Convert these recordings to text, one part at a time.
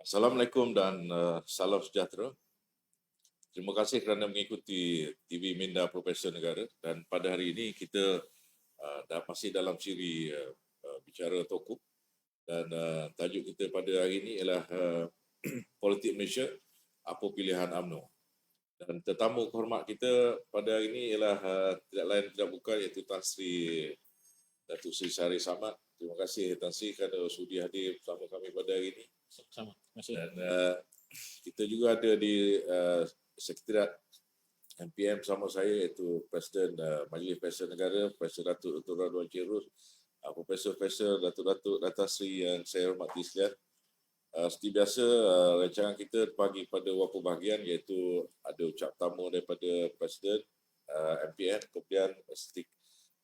Assalamualaikum dan salam sejahtera. Terima kasih kerana mengikuti TV Minda Profesor Negara, dan pada hari ini kita masih dalam siri bicara tokoh, dan tajuk kita pada hari ini ialah Politik Malaysia, apa pilihan UMNO. Dan tetamu kehormat kita pada hari ini ialah tidak lain tidak bukan iaitu Tan Sri Datuk Seri Shariz Ahmad. Terima kasih Tan Sri kerana sudi hadir bersama kami pada hari ini. Sama. Terima kasih. Dan kita juga ada di Sekretariat MPM bersama saya iaitu Presiden Majlis Presiden Negara, Presiden Datuk Dr. Radwan Chirus, Profesor Datuk Datuk Sri yang saya hormati sekalian. Seperti biasa, rancangan kita bagi pada beberapa bahagian iaitu ada ucap tamu daripada Presiden MPM, kemudian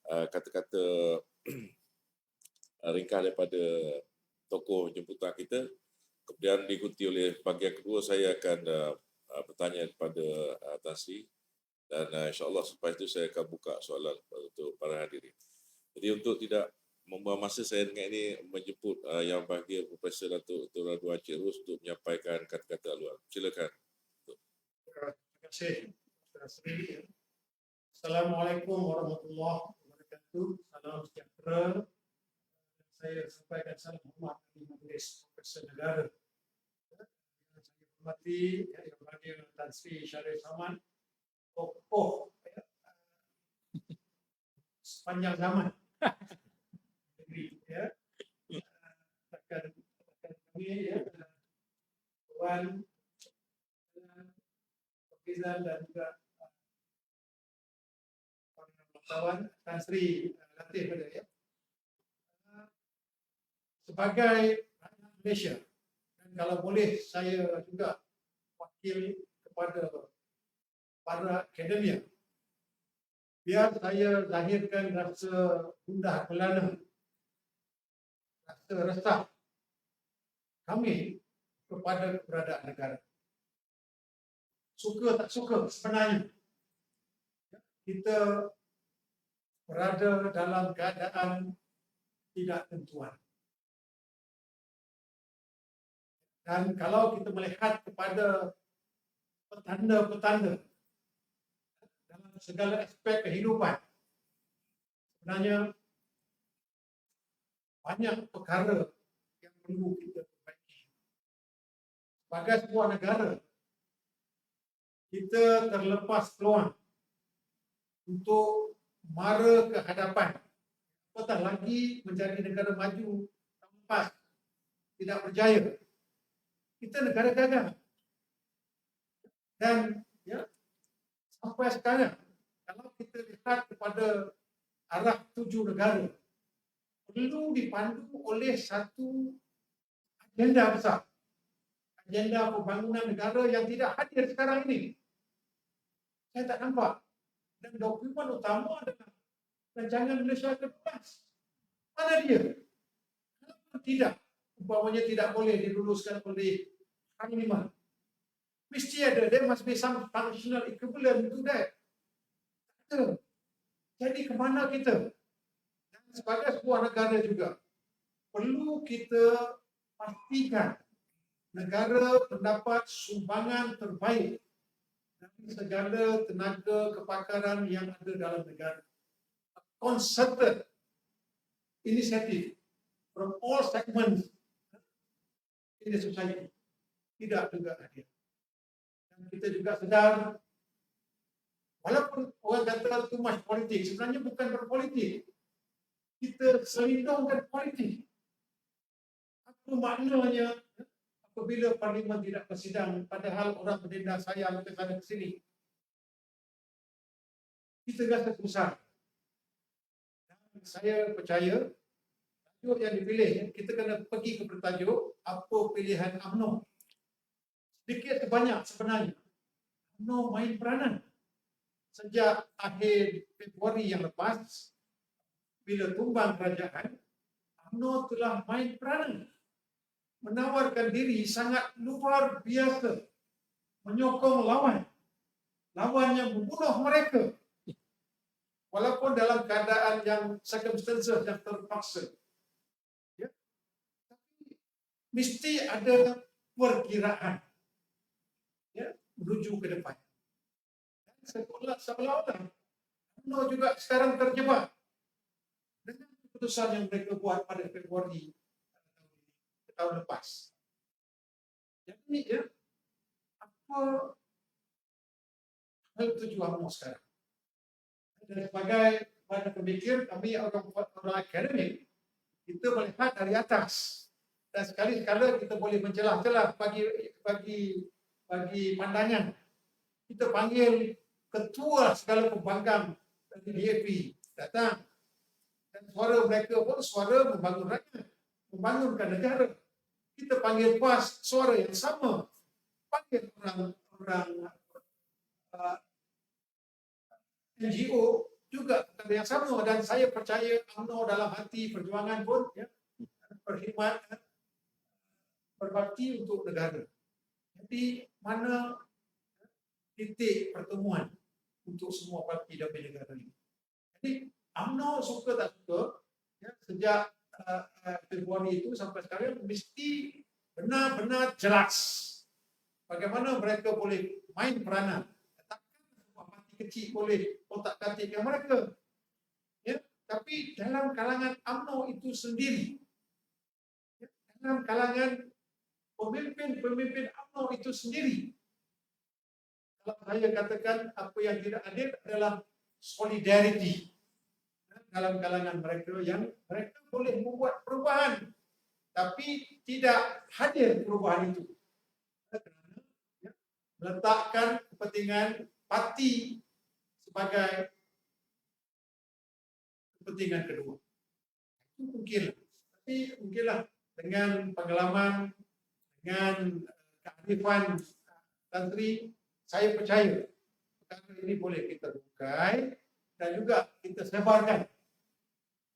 kata-kata ringkas daripada tokoh jemputan kita. Kemudian diikuti oleh bahagian kedua, saya akan bertanya kepada Tan Sri, dan insyaAllah selepas itu saya akan buka soalan untuk para hadirin. Jadi untuk tidak membuang masa, saya dengan ini menjemput Yang Bahagia Profesor Datuk Dr. Radwan Chirus untuk menyampaikan kata-kata luar. Silakan. Terima kasih. Assalamualaikum warahmatullahi wabarakatuh. Salam sejahtera. Saya sampaikan salam hormat di Majlis Profesor Negara. Saya hormati Yang Bahagia Tan Sri Shariz Ahmad, tokoh sepanjang zaman negeri, rakan kami, Tuan Rizal dan juga kawan Tan Sri Latif pada sebagai rakyat Malaysia, dan kalau boleh saya juga wakil kepada para akademia, biar saya lahirkan rasa gundah gelana, rasa resah kami kepada keberadaan negara. Suka tak suka, sebenarnya kita berada dalam keadaan tidak tentuan. Dan kalau kita melihat kepada petanda-petanda dalam segala aspek kehidupan, sebenarnya banyak perkara yang perlu kita perbaiki. Sebagai sebuah negara, kita terlepas peluang untuk mara ke hadapan, apatah lagi menjadi negara maju tanpa tidak berjaya. Kita negara gagal. Dan sampai sekarang, kalau kita lihat kepada arah tuju negara, perlu dipandu oleh satu agenda besar, agenda pembangunan negara yang tidak hadir sekarang ini. Saya tak nampak. Dan dokumen utama adalah Rancangan Malaysia ke-12. Mana dia? Kenapa tidak? Umpamanya tidak boleh diluluskan oleh Panglima. Mesti ada. There must be some functional equivalent to that. Jadi kemana kita? Dan sebagai sebuah negara juga, perlu kita pastikan negara mendapat sumbangan terbaik dari segala tenaga kepakaran yang ada dalam negara. A concerted initiative from all segments in the society. Tidak juga hadir. Dan kita juga sedar, walaupun orang kata too much politik, sebenarnya bukan berpolitik. Kita selindungkan politik. Apa maknanya apabila Parlimen tidak bersidang, padahal orang berdenda sayang ke sana ke sini? Kita rasa kusar. Saya percaya tajuk yang dipilih, kita kena pergi ke tajuk apa pilihan UMNO. Sedikit sebanyak sebenarnya UMNO main peranan sejak akhir Februari yang lepas, bila tumbang kerajaan. UMNO telah main peranan, menawarkan diri sangat luar biasa, menyokong lawan yang membunuh mereka, walaupun dalam keadaan yang circumstances yang terpaksa. Tapi mesti ada perkiraan ya, menuju ke depan. Dan seolah-olah UMNO juga sekarang terjebak dengan keputusan yang mereka buat pada Februari tahun lepas. Jadi ya, apa hal tujuan UMNO sekarang? Dan sebagai pada pemikir, kami orang akademik, kita melihat dari atas. Dan sekali-kala kita boleh mencelah-celah bagi pandangan. Kita panggil ketua segala pembangkang dari DAP datang. Dan suara mereka pun suara membangun rakyat, membangunkan negara. Kita panggil PAS, suara yang sama. Panggil orang NGO juga yang sama, dan saya percaya UMNO dalam hati perjuangan pun ya, berkhidmat, berbakti untuk negara. Jadi mana titik pertemuan untuk semua parti dalam negara ini? Jadi UMNO suka tak suka ya, sejak Februari itu sampai sekarang mesti benar-benar jelas bagaimana mereka boleh main peranan. Kecil boleh otak-atik yang mereka, ya, tapi dalam kalangan UMNO itu sendiri, ya, dalam kalangan pemimpin UMNO itu sendiri, kalau saya katakan apa yang tidak adil adalah solidarity dalam kalangan mereka, yang mereka boleh membuat perubahan tapi tidak hadir perubahan itu kerana ya, meletakkan kepentingan parti sebagai kepentingan kedua. Itu mungkin, tapi mungkinlah dengan pengalaman, dengan kearifan Tan Sri, saya percaya perkara ini boleh kita bukai dan juga kita sebarkan.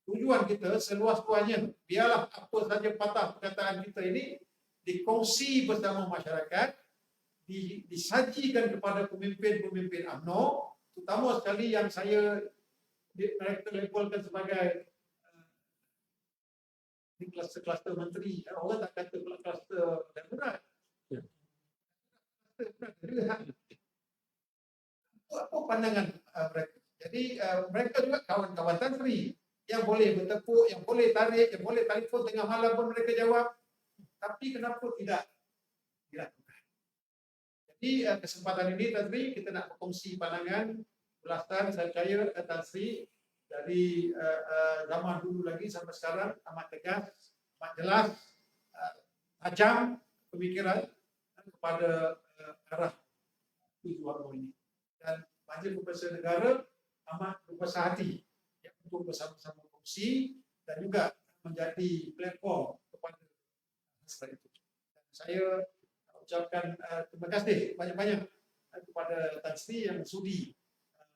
Tujuan kita seluas-luasnya, biarlah apa saja patah perkataan kita ini dikongsi bersama masyarakat, disajikan kepada pemimpin-pemimpin UMNO, terutama sekali yang saya mereka labelkan sebagai kluster menteri. Orang tak kata kluster darurat. Apa pandangan mereka? Jadi mereka juga kawan-kawan Tan Sri yang boleh bertepuk, yang boleh tarik, yang boleh telefon tengah malam pun mereka jawab. Tapi kenapa tidak dilakukan? Jadi kesempatan ini Tan Sri, kita nak berkongsi pandangan ulasan. Saya percaya Tan Sri dari zaman dulu lagi sampai sekarang amat tegas, amat jelas, tajam pemikiran kepada arah tujuan ini. Dan Majlis Profesor Negara amat berbesar hati ya, untuk bersama-sama kongsi dan juga menjadi platform kepada hal itu. Dan saya ucapkan terima kasih banyak-banyak kepada Tan Sri yang sudi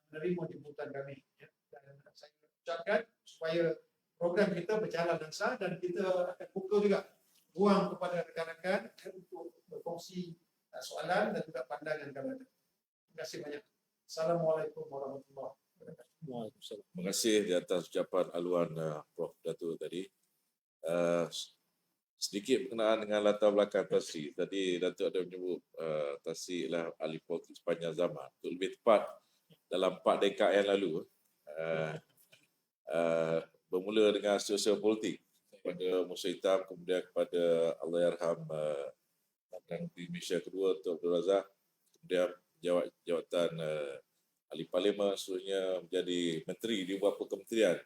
menerima jemputan kami. Ya. Dan saya ucapkan supaya program kita berjalan dengan sah, dan kita akan buka juga ruang kepada rekan-rekan untuk berkongsi soalan dan juga pandangan kami. Terima kasih banyak. Assalamualaikum warahmatullahi wabarakatuh. Waalaikumsalam. Terima kasih di atas ucapan haluan Prof. Datuk tadi. Sedikit berkenaan dengan latar belakang Tan Sri. Tadi Datuk ada menyebut Tan Sri adalah ahli politik sepanjang zaman. Untuk lebih tepat, dalam 4 dekad yang lalu, bermula dengan sosial politik kepada Musa Hitam, kemudian kepada Allahyarham Perdana Menteri Malaysia kedua, Tun Abdul Razak, kemudian jawatan ahli parlimen, seterusnya menjadi menteri di beberapa kementerian.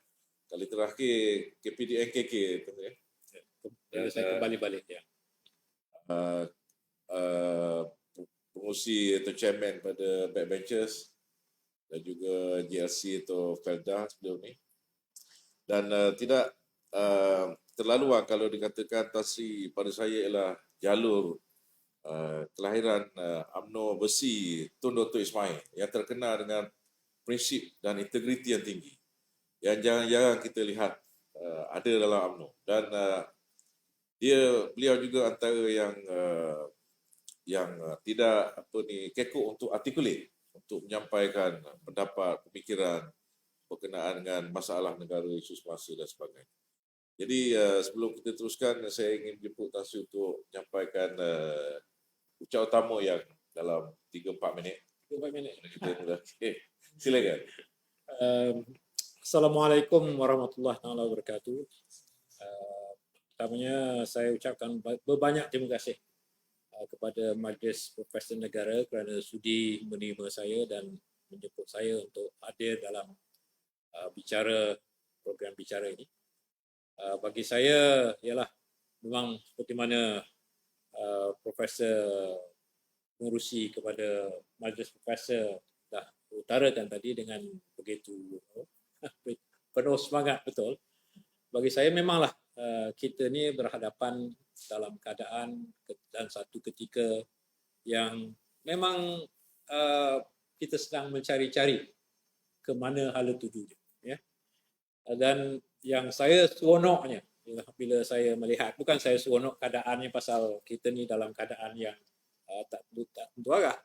Kali terakhir KPDNKK, dan saya kembali balik ya. Pengurusi atau chairman pada backbenchers dan juga GLC atau Felda sebelum ni. Dan tidak terlalu kalau dikatakan Tan Sri pada saya ialah jalur kelahiran UMNO besi Tun Dr. Ismail yang terkenal dengan prinsip dan integriti yang tinggi yang jarang-jarang kita lihat ada dalam UMNO. Dan beliau juga antara yang tidak kekok untuk articulate, untuk menyampaikan pendapat, pemikiran berkenaan dengan masalah negara, isu semasa dan sebagainya. Jadi sebelum kita teruskan, saya ingin jemput Tan Sri untuk menyampaikan ucapan utama yang dalam 3-4 minit. 4 minit. Kita mula. Okay. Silakan. Assalamualaikum warahmatullahi wabarakatuh. Pertamanya saya ucapkan berbanyak terima kasih kepada Majlis Profesor Negara kerana sudi menerima saya dan menjemput saya untuk hadir dalam program bicara ini. Bagi saya ialah memang seperti mana Profesor mengurusi kepada Majlis Profesor dah utarakan tadi dengan begitu penuh semangat betul. Bagi saya memanglah kita ni berhadapan dalam keadaan dan satu ketika yang memang kita sedang mencari-cari ke mana hala tujunya, ya. Dan yang saya seronoknya bila saya melihat, bukan saya seronok keadaannya pasal kita ni dalam keadaan yang tak tentu arah,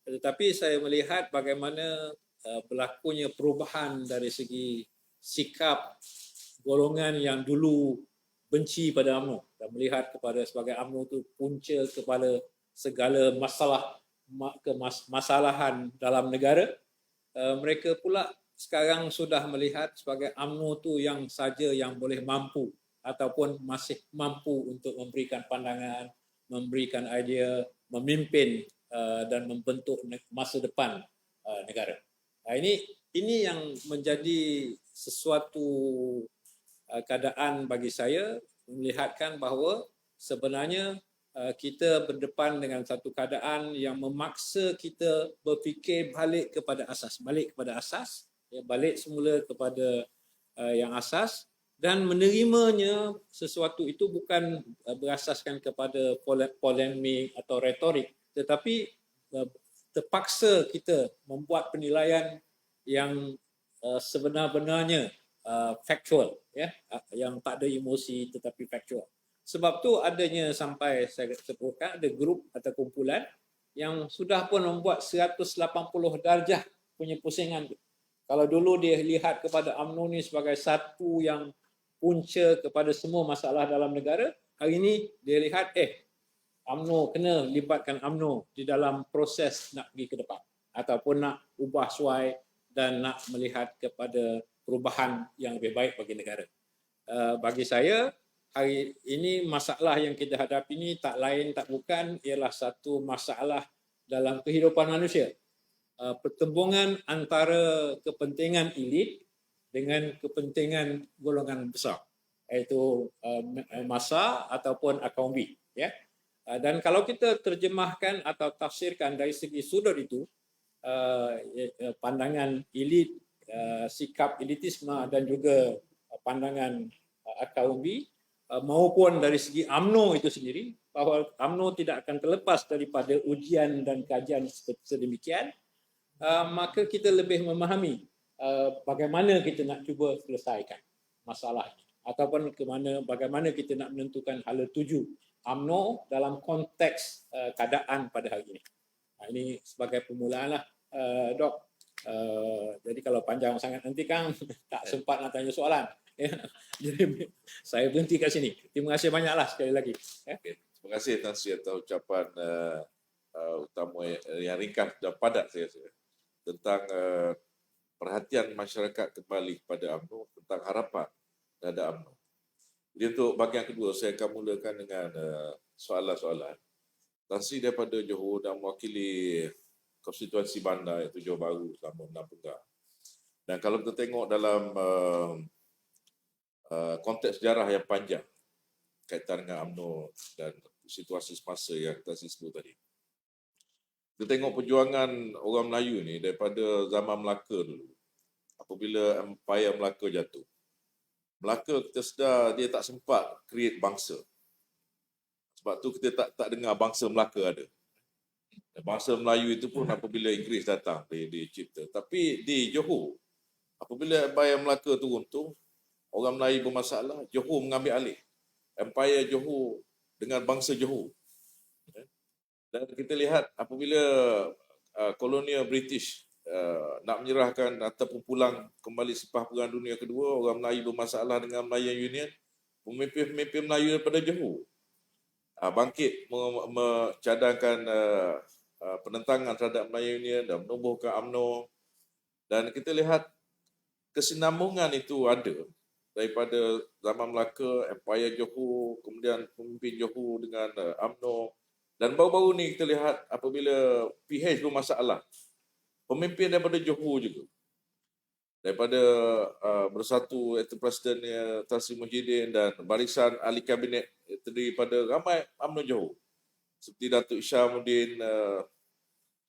tetapi saya melihat bagaimana berlakunya perubahan dari segi sikap golongan yang dulu benci pada UMNO dan melihat kepada sebagai UMNO itu punca kepada segala masalahan dalam negara. Mereka pula sekarang sudah melihat sebagai UMNO tu yang saja yang boleh mampu ataupun masih mampu untuk memberikan pandangan, memberikan idea, memimpin dan membentuk masa depan negara. Ini yang menjadi sesuatu keadaan bagi saya melihatkan bahawa sebenarnya kita berdepan dengan satu keadaan yang memaksa kita berfikir balik kepada asas, balik semula kepada yang asas dan menerimanya sesuatu itu bukan berasaskan kepada polemik atau retorik, tetapi terpaksa kita membuat penilaian yang sebenar-benarnya factual, ya, yang tak ada emosi tetapi factual. Sebab tu adanya sampai saya sebutkan ada grup atau kumpulan yang sudah pun membuat 180 darjah punya pusingan. Kalau dulu dia lihat kepada UMNO ni sebagai satu yang punca kepada semua masalah dalam negara, hari ini dia lihat UMNO kena libatkan UMNO di dalam proses nak pergi ke depan ataupun nak ubah suai dan nak melihat kepada perubahan yang lebih baik bagi negara. Bagi saya, hari ini masalah yang kita hadapi ini tak lain tak bukan ialah satu masalah dalam kehidupan manusia. Pertembungan antara kepentingan elit dengan kepentingan golongan besar, iaitu massa ataupun kaum B, ya. Dan kalau kita terjemahkan atau tafsirkan dari segi sudut itu, pandangan elit, sikap elitisme dan juga pandangan kaum B, maupun dari segi UMNO itu sendiri, bahawa UMNO tidak akan terlepas daripada ujian dan kajian sedemikian, maka kita lebih memahami bagaimana kita nak cuba selesaikan masalah ini ataupun bagaimana kita nak menentukan hala tuju UMNO dalam konteks keadaan pada hari ini. Ini sebagai permulaan lah, Dok. Jadi kalau panjang sangat nanti Kang tak sempat nak tanya soalan. Jadi saya berhenti kat sini. Terima kasih banyaklah sekali lagi. Okay. Terima kasih Tan Sri atas ucapan utama yang ringkas dan padat saya rasa tentang perhatian masyarakat kembali kepada UMNO, tentang harapan terhadap UMNO. Jadi untuk bahagian kedua saya akan mulakan dengan soalan-soalan. Tan Sri daripada Johor dan mewakili konstituensi bandar iaitu Johor Bahru selama 6 pegang. Dan kalau kita tengok dalam konteks sejarah yang panjang kaitan dengan UMNO dan situasi semasa yang kita sebut tadi. Kita tengok perjuangan orang Melayu ni daripada zaman Melaka dulu. Apabila Empayar Melaka jatuh. Melaka kita sedar dia tak sempat create bangsa. Sebab tu kita tak dengar bangsa Melaka ada. Dan bangsa Melayu itu pun apabila Inggeris datang dia cipta. Tapi di Johor, apabila Empayar Melaka tu runtuh, orang Melayu bermasalah, Johor mengambil alih. Empayar Johor dengan bangsa Johor. Dan kita lihat apabila kolonial British nak menyerahkan ataupun pulang kembali selepas Perang Dunia Kedua, orang Melayu bermasalah dengan Malayan Union, pemimpin-pemimpin Melayu daripada Johor bangkit mencadangkan penentangan terhadap Melayu ni dan menubuhkan UMNO. Dan kita lihat kesinambungan itu ada daripada zaman Melaka, Empire Johor, kemudian pemimpin Johor dengan UMNO. Dan baru-baru ni kita lihat apabila PH bermasalah, pemimpin daripada Johor juga, daripada Bersatu iaitu Presiden Tan Sri Muhyiddin dan barisan ahli kabinet terdiri pada ramai UMNO Johor seperti Datuk Ishamuddin,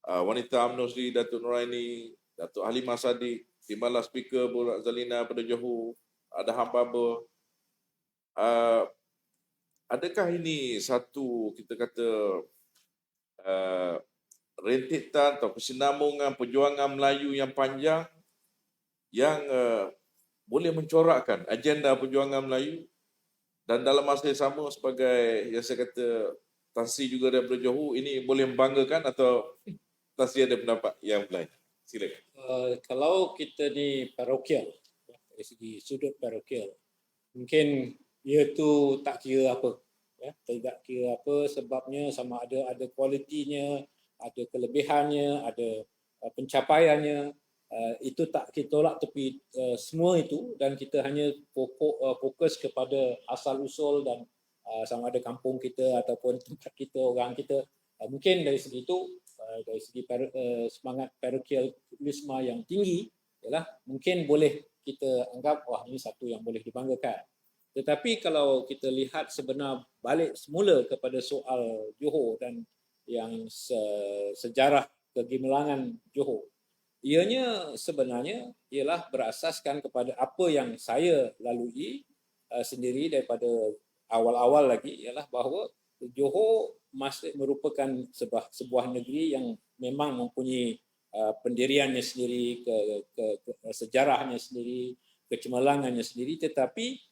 wanita UMNO sendiri Datuk Nuraini, Datuk Halimah Sadiq, Timbalan Speaker Borak Zalina pada Johor, ada Hambaba. Adakah ini satu kita kata rentetan atau kesinambungan perjuangan Melayu yang panjang yang boleh mencorakkan agenda perjuangan Melayu, dan dalam masa yang sama sebagai yang saya kata Tan Sri juga daripada Johor, ini boleh membanggakan atau Tan Sri ada pendapat yang lain? Silakan. Kalau kita ni parokial, dari segi sudut parokial, mungkin ia tu tak kira apa, tidak kira apa sebabnya, sama ada kualitinya, ada kelebihannya, ada pencapaiannya. Itu tak kita tolak tepi semua itu, dan kita hanya fokus kepada asal usul dan sama ada kampung kita ataupun tempat kita, orang kita. Mungkin dari segi itu, dari segi semangat parokialisme yang tinggi, ialah mungkin boleh kita anggap wah ini satu yang boleh dibanggakan. Tetapi kalau kita lihat sebenar balik semula kepada soal Johor dan yang sejarah kegemilangan Johor, ianya sebenarnya ialah berasaskan kepada apa yang saya lalui sendiri daripada awal-awal lagi, ialah bahawa Johor masih merupakan sebuah negeri yang memang mempunyai pendiriannya sendiri, sejarahnya sendiri, kecemerlangannya sendiri, tetapi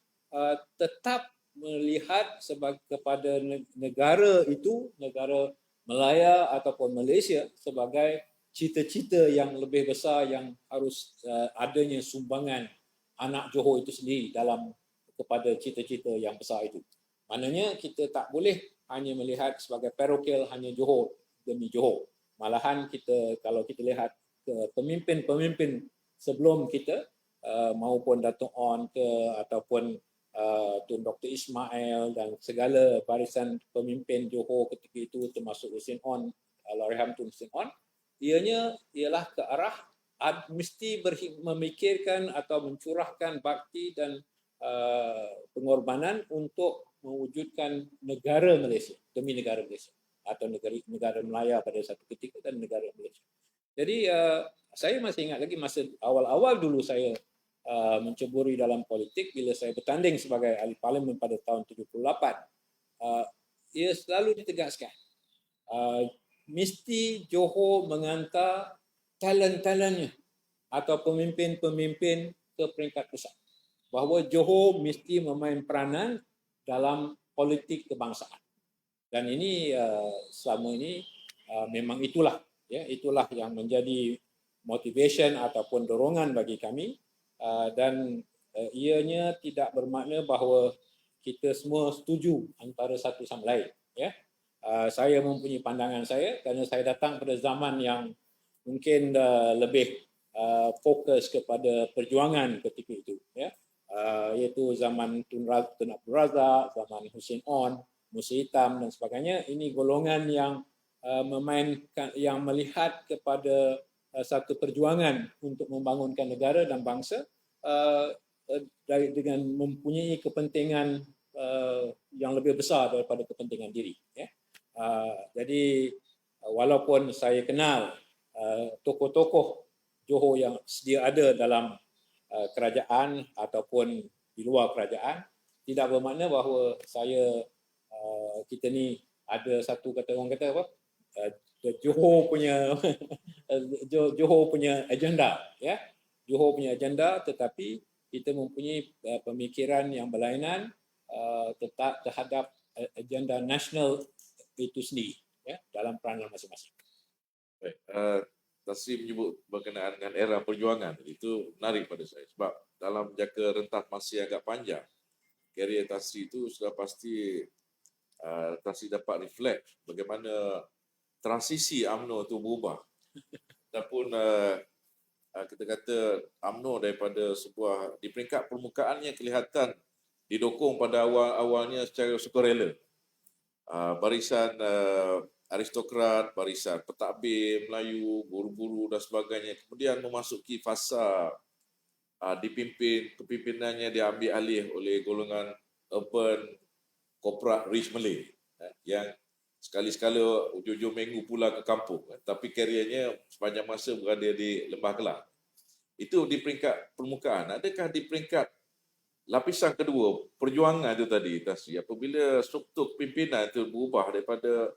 tetap melihat kepada negara itu, negara Melaya ataupun Malaysia, sebagai cita-cita yang lebih besar yang harus adanya sumbangan anak Johor itu sendiri dalam kepada cita-cita yang besar itu. Maknanya kita tak boleh hanya melihat sebagai parokial hanya Johor demi Johor. Malahan kita, kalau kita lihat ke pemimpin-pemimpin sebelum kita, maupun Datuk On ke ataupun Tun Dr. Ismail dan segala barisan pemimpin Johor ketika itu, termasuk Hussein On, Allahyarham Tun Hussein On, ianya ialah ke arah mesti memikirkan atau mencurahkan bakti dan pengorbanan untuk mewujudkan negara Malaysia demi negara Malaysia, atau negara Melaya pada satu ketika dan negara Malaysia. Jadi saya masih ingat lagi masa awal-awal dulu saya menceburi dalam politik, bila saya bertanding sebagai ahli parlimen pada tahun 78, ia selalu ditegaskan mesti Johor mengantar talent-talentnya atau pemimpin-pemimpin ke peringkat pusat, bahawa Johor mesti memain peranan dalam politik kebangsaan. Dan ini selama ini memang itulah yang menjadi motivation ataupun dorongan bagi kami, dan ianya tidak bermakna bahawa kita semua setuju antara satu sama lain. Saya mempunyai pandangan saya kerana saya datang pada zaman yang mungkin lebih fokus kepada perjuangan ketika itu, iaitu zaman Tun Abdul Razak, zaman Hussein On, Musa Hitam dan sebagainya. Ini golongan yang memainkan, yang melihat kepada satu perjuangan untuk membangunkan negara dan bangsa dengan mempunyai kepentingan yang lebih besar daripada kepentingan diri. Jadi walaupun saya kenal tokoh-tokoh Johor yang sedia ada dalam kerajaan ataupun di luar kerajaan, tidak bermakna bahawa kita ni ada satu kata, orang kata apa, Johor punya agenda, Johor punya agenda, tetapi kita mempunyai pemikiran yang berlainan tetap terhadap agenda nasional itu sendiri, dalam peranan masing-masing. Baik, Tan Sri menyebut berkenaan dengan era perjuangan, itu menarik pada saya sebab dalam jangka rentas masa yang agak panjang karier Tan Sri itu sudah pasti Tan Sri dapat reflect bagaimana transisi UMNO itu berubah. Ataupun kita kata UMNO daripada sebuah di peringkat permukaannya kelihatan didukung pada awal-awalnya secara sukarela. Barisan aristokrat, barisan pentadbir Melayu, guru-guru dan sebagainya. Kemudian memasuki fasa kepimpinannya diambil alih oleh golongan urban, korporat, rich Malay yang sekali-sekala ujung-ujung minggu pulang ke kampung, tapi kariernya sepanjang masa berada di Lembah Kelang. Itu di peringkat permukaan. Adakah di peringkat lapisan kedua, perjuangan itu tadi, Tasri, apabila struktur pimpinan itu berubah daripada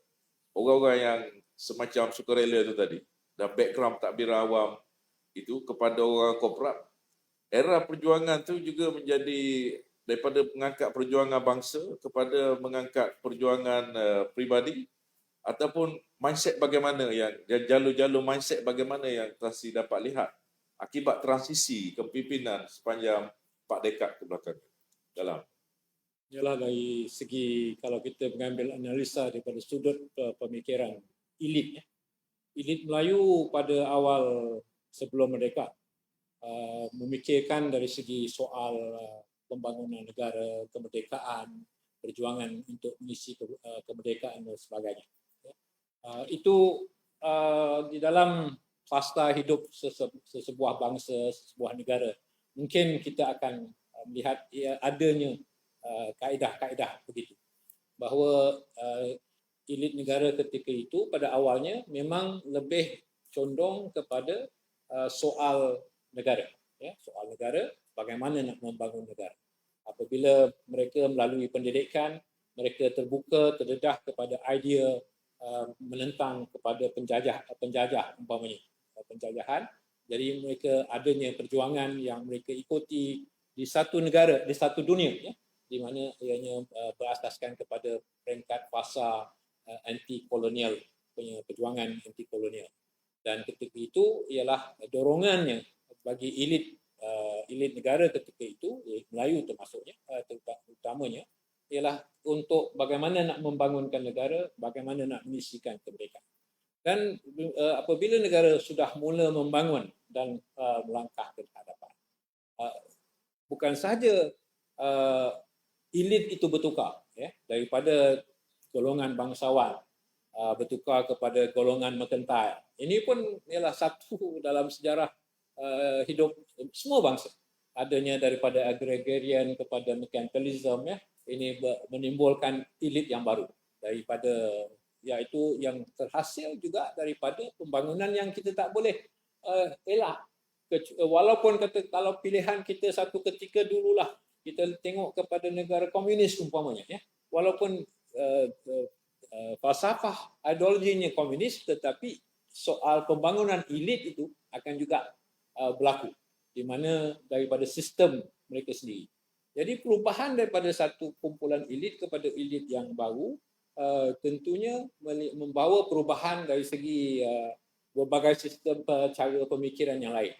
orang-orang yang semacam sukarela itu tadi, dan background takbir awam itu kepada orang korporat, era perjuangan itu juga menjadi daripada mengangkat perjuangan bangsa kepada mengangkat perjuangan peribadi, ataupun mindset bagaimana yang jalur-jalur mindset bagaimana yang Tasri dapat lihat akibat transisi kepimpinan sepanjang 4 dekad ke belakang dalam. Ialah dari segi kalau kita mengambil analisa daripada sudut pemikiran elit, elit Melayu pada awal sebelum merdeka memikirkan dari segi soal pembangunan negara, kemerdekaan, perjuangan untuk mengisi kemerdekaan dan sebagainya. Itu di dalam fasa hidup sesebuah bangsa, sesebuah negara, mungkin kita akan melihat adanya kaedah-kaedah begitu. Bahawa elit negara ketika itu pada awalnya memang lebih condong kepada soal negara. Soal negara, bagaimana nak membangun negara. Apabila mereka melalui pendidikan, mereka terbuka, terdedah kepada idea menentang kepada penjajah umpamanya, penjajahan. Jadi mereka adanya perjuangan yang mereka ikuti di satu negara, di satu dunia, di mana ianya berasaskan kepada peringkat fasa anti kolonial, punya perjuangan anti kolonial. Dan ketika itu ialah dorongannya bagi elit negara ketika itu, Melayu termasuknya, terutamanya, ialah untuk bagaimana nak membangunkan negara, bagaimana nak mengisikan kemerdekaan. Dan apabila negara sudah mula membangun dan melangkah ke hadapan, bukan sahaja elit itu bertukar, daripada golongan bangsawan bertukar kepada golongan merkantil. Ini pun ialah satu dalam sejarah hidup semua bangsa. Adanya daripada agrarian kepada merkantilism, ini menimbulkan elit yang baru, daripada iaitu yang terhasil juga daripada pembangunan yang kita tak boleh elak. Walaupun kalau pilihan kita satu ketika dululah kita tengok kepada negara komunis umpamanya, walaupun falsafah ideologinya komunis, tetapi soal pembangunan elit itu akan juga berlaku, di mana daripada sistem mereka sendiri. Jadi perubahan daripada satu kumpulan elit kepada elit yang baru tentunya membawa perubahan dari segi berbagai sistem cara pemikiran yang lain.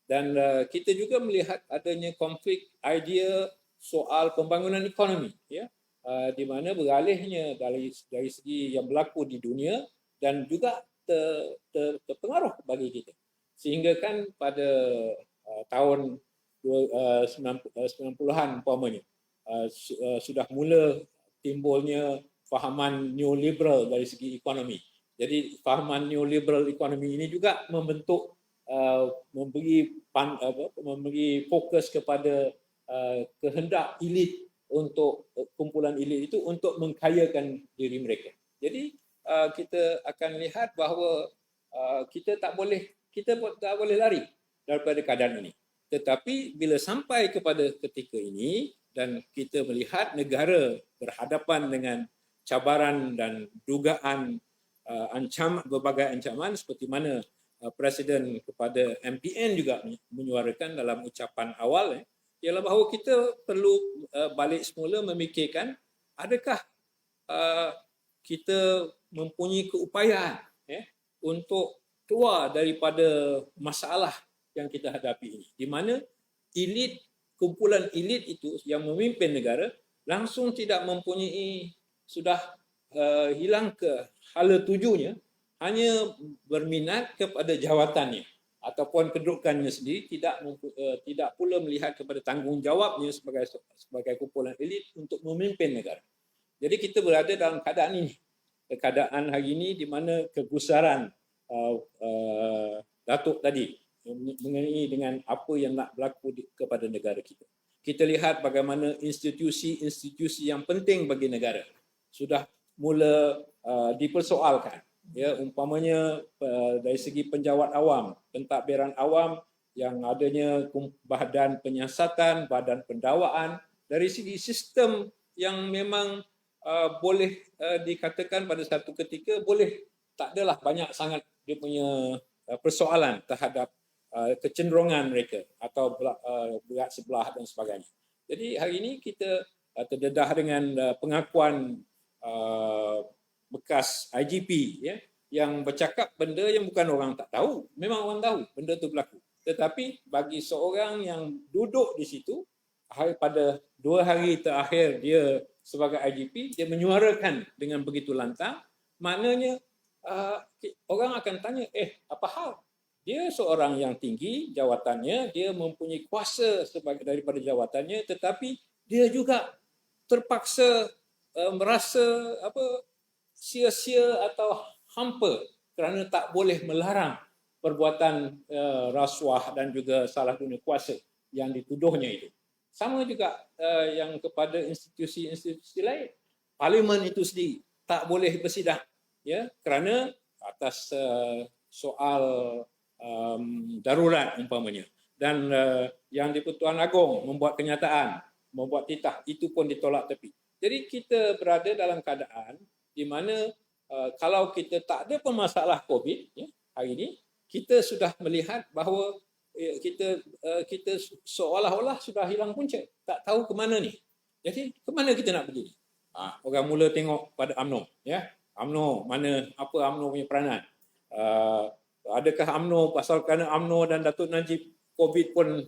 Dan kita juga melihat adanya konflik idea soal pembangunan ekonomi, di mana beralihnya dari segi yang berlaku di dunia dan juga terpengaruh bagi kita. Sehingga kan pada tahun 90-an umpamanya sudah mula timbulnya fahaman neoliberal dari segi ekonomi. Jadi fahaman neoliberal ekonomi ini juga membentuk memberi fokus kepada kehendak elit untuk kumpulan elit itu untuk mengkayakan diri mereka. Jadi kita akan lihat bahawa kita tak boleh lari daripada keadaan ini. Tetapi bila sampai kepada ketika ini dan kita melihat negara berhadapan dengan cabaran dan dugaan berbagai ancaman seperti mana Presiden kepada MPN juga menyuarakan dalam ucapan awal, ialah bahawa kita perlu balik semula memikirkan adakah kita mempunyai keupayaan untuk keluar daripada masalah yang kita hadapi ini, di mana kumpulan elit itu yang memimpin negara langsung tidak mempunyai sudah hilang ke hala tujunya, hanya berminat kepada jawatannya ataupun kedudukannya sendiri, tidak pula melihat kepada tanggungjawabnya sebagai kumpulan elit untuk memimpin negara. Jadi kita berada dalam keadaan ini, keadaan hari ini di mana kegusaran Datuk tadi mengenai dengan apa yang nak berlaku kepada negara kita. Kita lihat bagaimana institusi-institusi yang penting bagi negara sudah mula dipersoalkan. Ya, umpamanya dari segi penjawat awam, pentadbiran awam yang adanya badan penyiasatan, badan pendakwaan, dari segi sistem yang memang boleh dikatakan pada satu ketika boleh tak adalah banyak sangat dia punya persoalan terhadap kecenderungan mereka atau berat sebelah dan sebagainya. Jadi hari ini kita terdedah dengan pengakuan bekas IGP ya, yang bercakap benda yang bukan orang tak tahu. Memang orang tahu benda itu berlaku. Tetapi bagi seorang yang duduk di situ, pada 2 hari terakhir dia sebagai IGP, dia menyuarakan dengan begitu lantang, maknanya orang akan tanya, apa hal? Dia seorang yang tinggi jawatannya, dia mempunyai kuasa sebagai daripada jawatannya, tetapi dia juga terpaksa merasa sia-sia atau hampa kerana tak boleh melarang perbuatan rasuah dan juga salah guna kuasa yang dituduhnya itu. Sama juga yang kepada institusi-institusi lain. Parlimen itu sendiri tak boleh bersidang ya, kerana atas soal darurat umpamanya. Dan yang di-Pertuan Agong membuat kenyataan, membuat titah, itu pun ditolak tepi. Jadi kita berada dalam keadaan di mana kalau kita tak ada pemasalah COVID ya, hari ini, kita sudah melihat bahawa kita seolah-olah sudah hilang punca, tak tahu ke mana ni. Jadi ke mana kita nak pergi? Orang mula tengok pada UMNO ya. UMNO mana, apa UMNO punya peranan? Adakah UMNO pasal kerana UMNO dan Datuk Najib COVID pun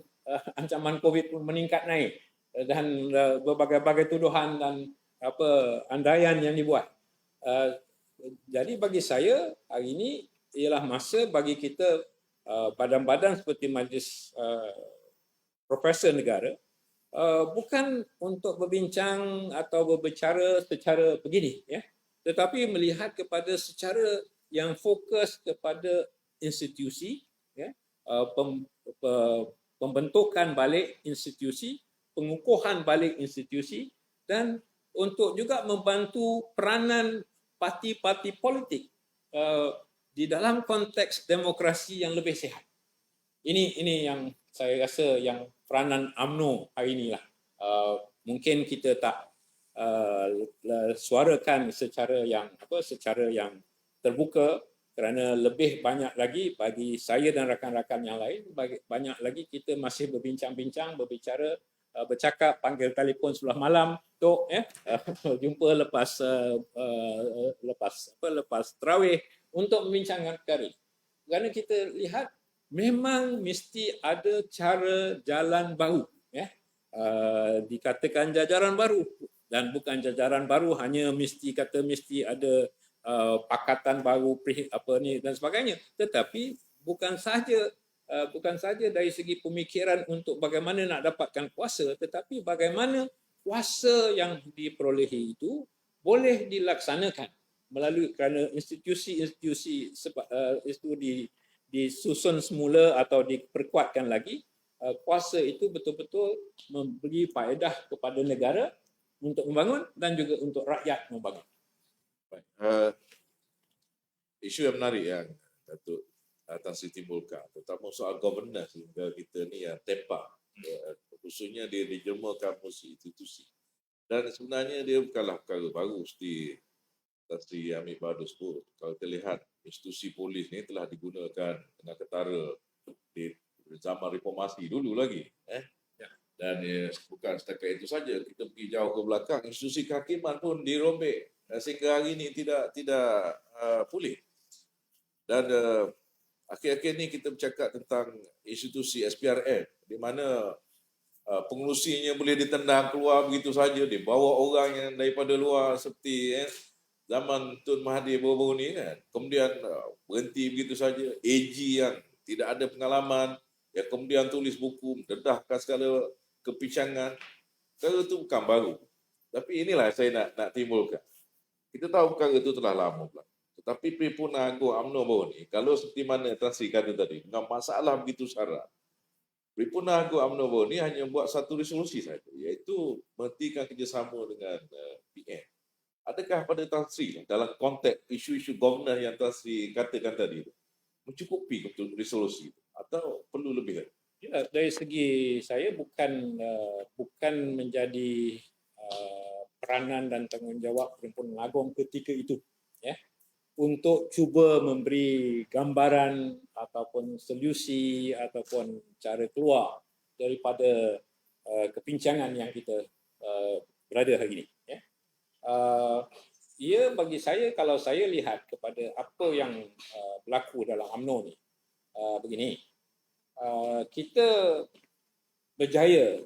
ancaman COVID pun meningkat naik dan berbagai-bagai tuduhan dan andaian yang dibuat. Jadi bagi saya hari ini ialah masa bagi kita badan-badan seperti Majlis Profesor Negara bukan untuk berbincang atau berbicara secara begini ya, tetapi melihat kepada secara yang fokus kepada institusi ya, pembentukan balik institusi, pengukuhan balik institusi, dan untuk juga membantu peranan parti-parti politik di dalam konteks demokrasi yang lebih sihat. Ini yang saya rasa yang peranan UMNO hari inilah. Mungkin kita tak suarakan secara yang terbuka kerana lebih banyak lagi bagi saya dan rakan-rakan yang lain, banyak lagi kita masih berbincang-bincang, berbicara, bercakap, panggil telefon sebelah malam, Tok ya, jumpa lepas tarawih untuk membincangkan perkara ini. Kerana kita lihat memang mesti ada cara jalan baru ya. Dikatakan jajaran baru, dan bukan jajaran baru hanya mesti ada pakatan baru dan sebagainya, tetapi bukan saja dari segi pemikiran untuk bagaimana nak dapatkan kuasa, tetapi bagaimana kuasa yang diperolehi itu boleh dilaksanakan melalui kerana institusi-institusi itu disusun semula atau diperkuatkan lagi. Kuasa itu betul-betul memberi faedah kepada negara untuk membangun dan juga untuk rakyat membangun. Isu yang menarik yang Datuk Tan Sri timbulkan, terutama soal governance hingga kita ni yang tempak, khususnya dia dijema kampus institusi. Dan sebenarnya dia bukanlah perkara baru seperti Tan Sri Amir Bahadur sebut. Kalau kita lihat institusi polis ni telah digunakan kena ketara di zaman reformasi dulu lagi. Dan bukan setakat itu saja, kita pergi jauh ke belakang, institusi kehakiman pun dirombak sehingga hari ini tidak pulih. Dan akhir-akhir ini kita bercakap tentang institusi SPRM di mana pengerusinya boleh ditendang keluar begitu saja, dibawa orang yang daripada luar seperti zaman Tun Mahathir baru-baru ni kan. Kemudian berhenti begitu saja. AG yang tidak ada pengalaman, yang kemudian tulis buku, mendedahkan segala kepincangan. Perkara itu bukan baru. Tapi inilah saya nak timbulkan. Kita tahu perkara itu telah lama pula. Tetapi Perhimpunan Agung UMNO baru ni, kalau seperti mana Tan Sri kata tadi, dengan masalah begitu syarat, Perhimpunan Agung UMNO baru ni hanya buat satu resolusi saja, iaitu menghentikan kerjasama dengan PM. Adakah pada Tan Sri dalam konteks isu-isu governance yang Tan Sri katakan tadi mencukupi untuk resolusi itu atau perlu lebih lagi? Ya, dari segi saya bukan menjadi peranan dan tanggungjawab Perhimpunan Agung ketika itu, ya, untuk cuba memberi gambaran ataupun solusi ataupun cara keluar daripada kepincangan yang kita berada hari ini. Ya. Ia bagi saya, kalau saya lihat kepada apa yang berlaku dalam UMNO ni, begini, kita berjaya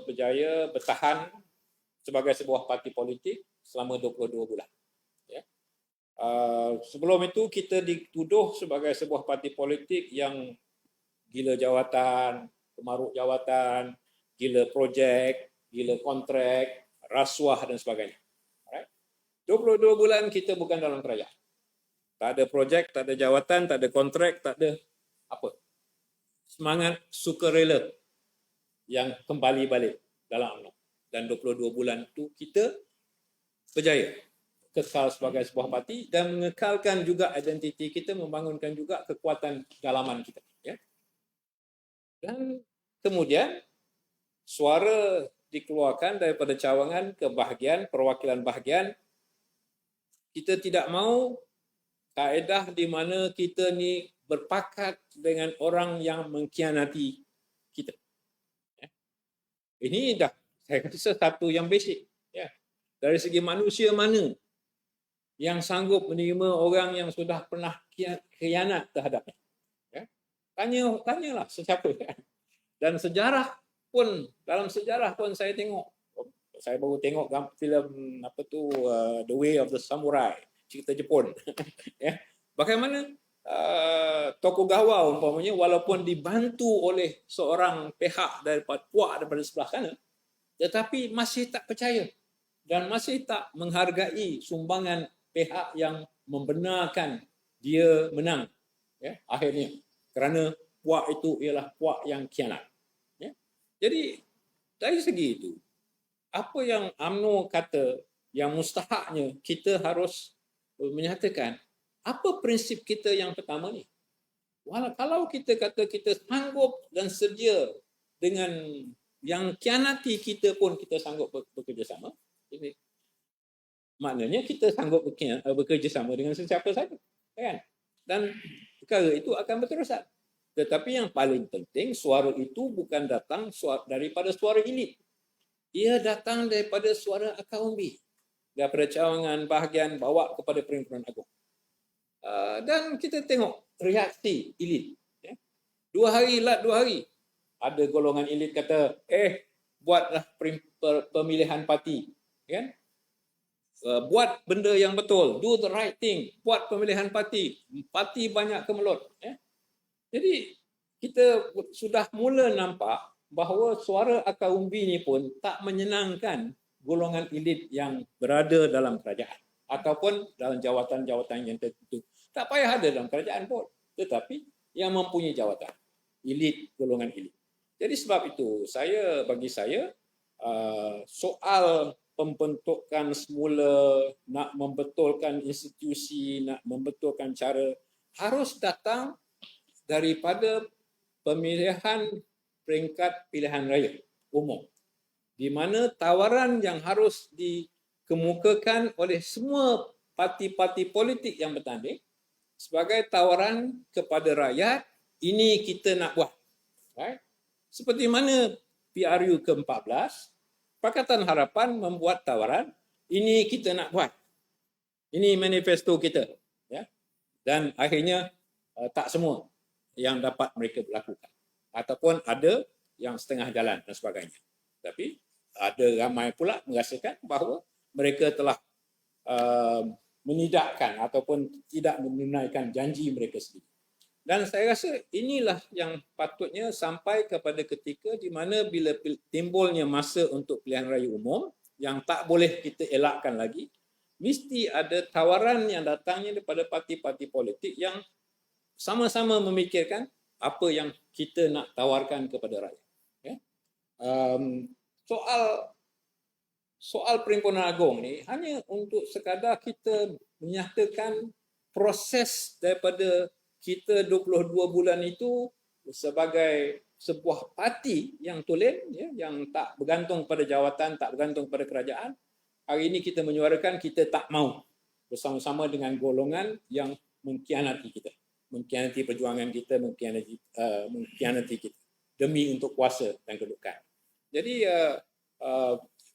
berjaya bertahan sebagai sebuah parti politik selama 22 bulan. Ya. Sebelum itu kita dituduh sebagai sebuah parti politik yang gila jawatan, kemaruk jawatan, gila projek, gila kontrak, rasuah dan sebagainya. Alright. 22 bulan kita bukan dalam kerajaan. Tak ada projek, tak ada jawatan, tak ada kontrak, tak ada apa. Semangat sukarela yang kembali balik dalam UMNO. Dan 22 bulan itu kita berjaya kekal sebagai sebuah parti dan mengekalkan juga identiti kita, membangunkan juga kekuatan dalaman kita. Ya. Dan kemudian suara dikeluarkan daripada cawangan ke bahagian, perwakilan bahagian. Kita tidak mahu kaedah di mana kita ni berpakat dengan orang yang mengkhianati kita. Ya. Ini dah saya rasa satu yang basic. Ya. Dari segi manusia mana yang sanggup menerima orang yang sudah pernah khianat terhadapnya? Ya. Tanyalah sesiapa. Dan sejarah pun, dalam sejarah pun saya tengok, saya baru tengok filem apa tu, The Way of the Samurai, cerita Jepun. Ya. Bagaimana Tokugawa umpamanya walaupun dibantu oleh seorang pihak daripada puak daripada sebelah sana, tetapi masih tak percaya dan masih tak menghargai sumbangan pihak yang membenarkan dia menang. Ya, akhirnya kerana puak itu ialah puak yang khianat. Ya. Jadi dari segi itu, apa yang UMNO kata yang mustahaknya kita harus menyatakan apa prinsip kita yang pertama ni. Kalau kita kata kita sanggup dan sedia dengan yang khianati kita pun kita sanggup bekerjasama, ini maknanya kita sanggup bekerjasama dengan sesiapa saja, kan? Dan perkara itu akan berterusan. Tetapi yang paling penting, suara itu bukan datang daripada suara elit. Ia datang daripada suara akar umbi, daripada cawangan bahagian bawa kepada Perhimpunan Agung. Dan kita tengok reaksi elit. Ya. 2 hari, 2 hari. Ada golongan elit kata, buatlah pemilihan parti. Kan? Buat benda yang betul. Do the right thing. Buat pemilihan parti. Parti banyak kemelut. Ya. Jadi, kita sudah mula nampak bahawa suara akar umbi ni pun tak menyenangkan golongan elit yang berada dalam kerajaan ataupun dalam jawatan-jawatan yang tertentu. Tak payah ada dalam kerajaan pun, tetapi yang mempunyai jawatan, elit, golongan elit. Jadi sebab itu bagi saya soal pembentukan semula, nak membetulkan institusi, nak membetulkan cara, harus datang daripada pemilihan peringkat pilihan raya umum, di mana tawaran yang harus dikemukakan oleh semua parti-parti politik yang bertanding sebagai tawaran kepada rakyat, ini kita nak buat. Right? Seperti mana PRU ke-14, Pakatan Harapan membuat tawaran, ini kita nak buat. Ini manifesto kita. Ya? Dan akhirnya tak semua yang dapat mereka lakukan. ataupun ada yang setengah jalan dan sebagainya. Tapi ada ramai pula merasakan bahawa mereka telah menidakkan ataupun tidak menunaikan janji mereka sendiri. Dan saya rasa inilah yang patutnya sampai kepada ketika di mana bila timbulnya masa untuk pilihan raya umum yang tak boleh kita elakkan lagi, mesti ada tawaran yang datangnya daripada parti-parti politik yang sama-sama memikirkan apa yang kita nak tawarkan kepada rakyat. Ya. Soal Perhimpunan Agong ni hanya untuk sekadar kita menyatakan proses daripada kita 22 bulan itu sebagai sebuah parti yang tulen, ya, yang tak bergantung pada jawatan, tak bergantung pada kerajaan. Hari ini kita menyuarakan kita tak mau bersama-sama dengan golongan yang mengkhianati kita, mengkhianati perjuangan kita, mengkhianati kita demi untuk kuasa dan kedudukan. Jadi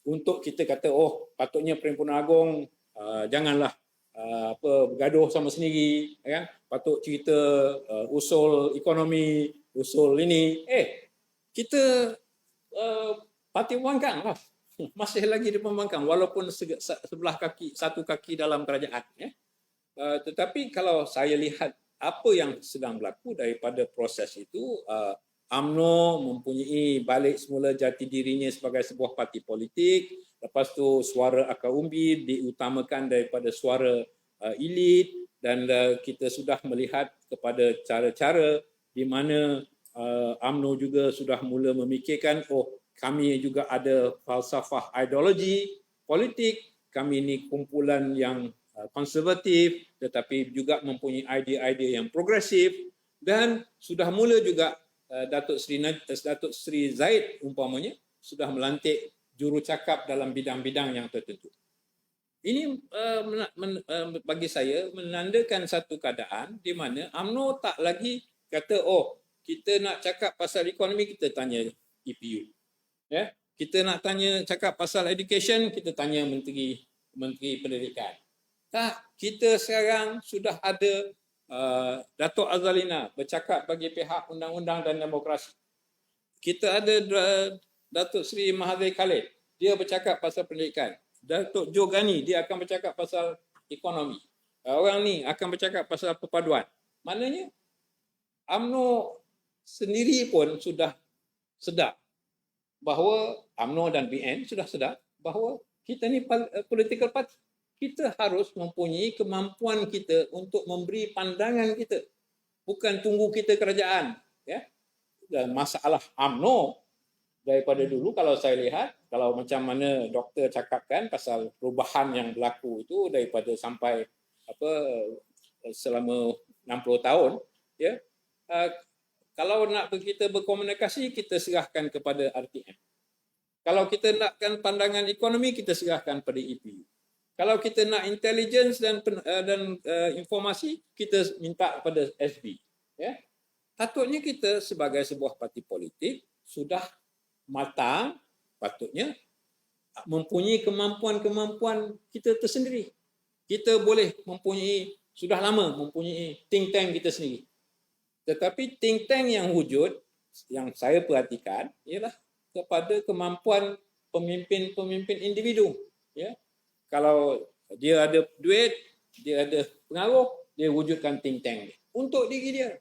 untuk kita kata patutnya Perhimpunan Agong janganlah bergaduh sama sendiri, kan? Patut cerita usul ekonomi, usul ini. Kita parti pembangkang lah. Masih lagi di pembangkang walaupun sebelah kaki, satu kaki dalam kerajaan. Ya. Tetapi kalau saya lihat apa yang sedang berlaku daripada proses itu, UMNO mempunyai balik semula jati dirinya sebagai sebuah parti politik. Lepas tu suara akar umbi diutamakan daripada suara elit, dan kita sudah melihat kepada cara-cara di mana UMNO juga sudah mula memikirkan kami juga ada falsafah ideologi politik, kami ini kumpulan yang konservatif tetapi juga mempunyai idea-idea yang progresif, dan sudah mula juga Datuk Seri Zaid umpamanya sudah melantik juru cakap dalam bidang-bidang yang tertentu. Ini bagi saya menandakan satu keadaan di mana UMNO tak lagi kata kita nak cakap pasal ekonomi, kita tanya EPU. Ya, kita nak cakap pasal education, kita tanya Menteri Pendidikan. Tak, kita sekarang sudah ada Datuk Azalina bercakap bagi pihak undang-undang dan demokrasi. Kita ada Datuk Seri Mahathir Khalid, dia bercakap pasal pendidikan. Datuk Jo Ghani, dia akan bercakap pasal ekonomi. Orang ni akan bercakap pasal perpaduan. Maknanya UMNO sendiri pun sudah sedar bahawa UMNO dan BN sudah sedar bahawa kita ni political party. Kita harus mempunyai kemampuan kita untuk memberi pandangan kita. Bukan tunggu kita kerajaan. Ya? Dan masalah UMNO daripada dulu kalau saya lihat, kalau macam mana doktor cakapkan pasal perubahan yang berlaku itu daripada sampai selama 60 tahun, ya. Kalau nak kita berkomunikasi, kita serahkan kepada RTM. Kalau kita nakkan pandangan ekonomi, kita serahkan pada EPU. Kalau kita nak intelligence dan informasi, kita minta kepada SB. Ya. Patutnya kita sebagai sebuah parti politik sudah matang, patutnya mempunyai kemampuan-kemampuan kita tersendiri. Kita boleh sudah lama mempunyai think tank kita sendiri. Tetapi think tank yang wujud, yang saya perhatikan, ialah kepada kemampuan pemimpin-pemimpin individu. Ya. Kalau dia ada duit, dia ada pengaruh, dia wujudkan think tank untuk diri dia,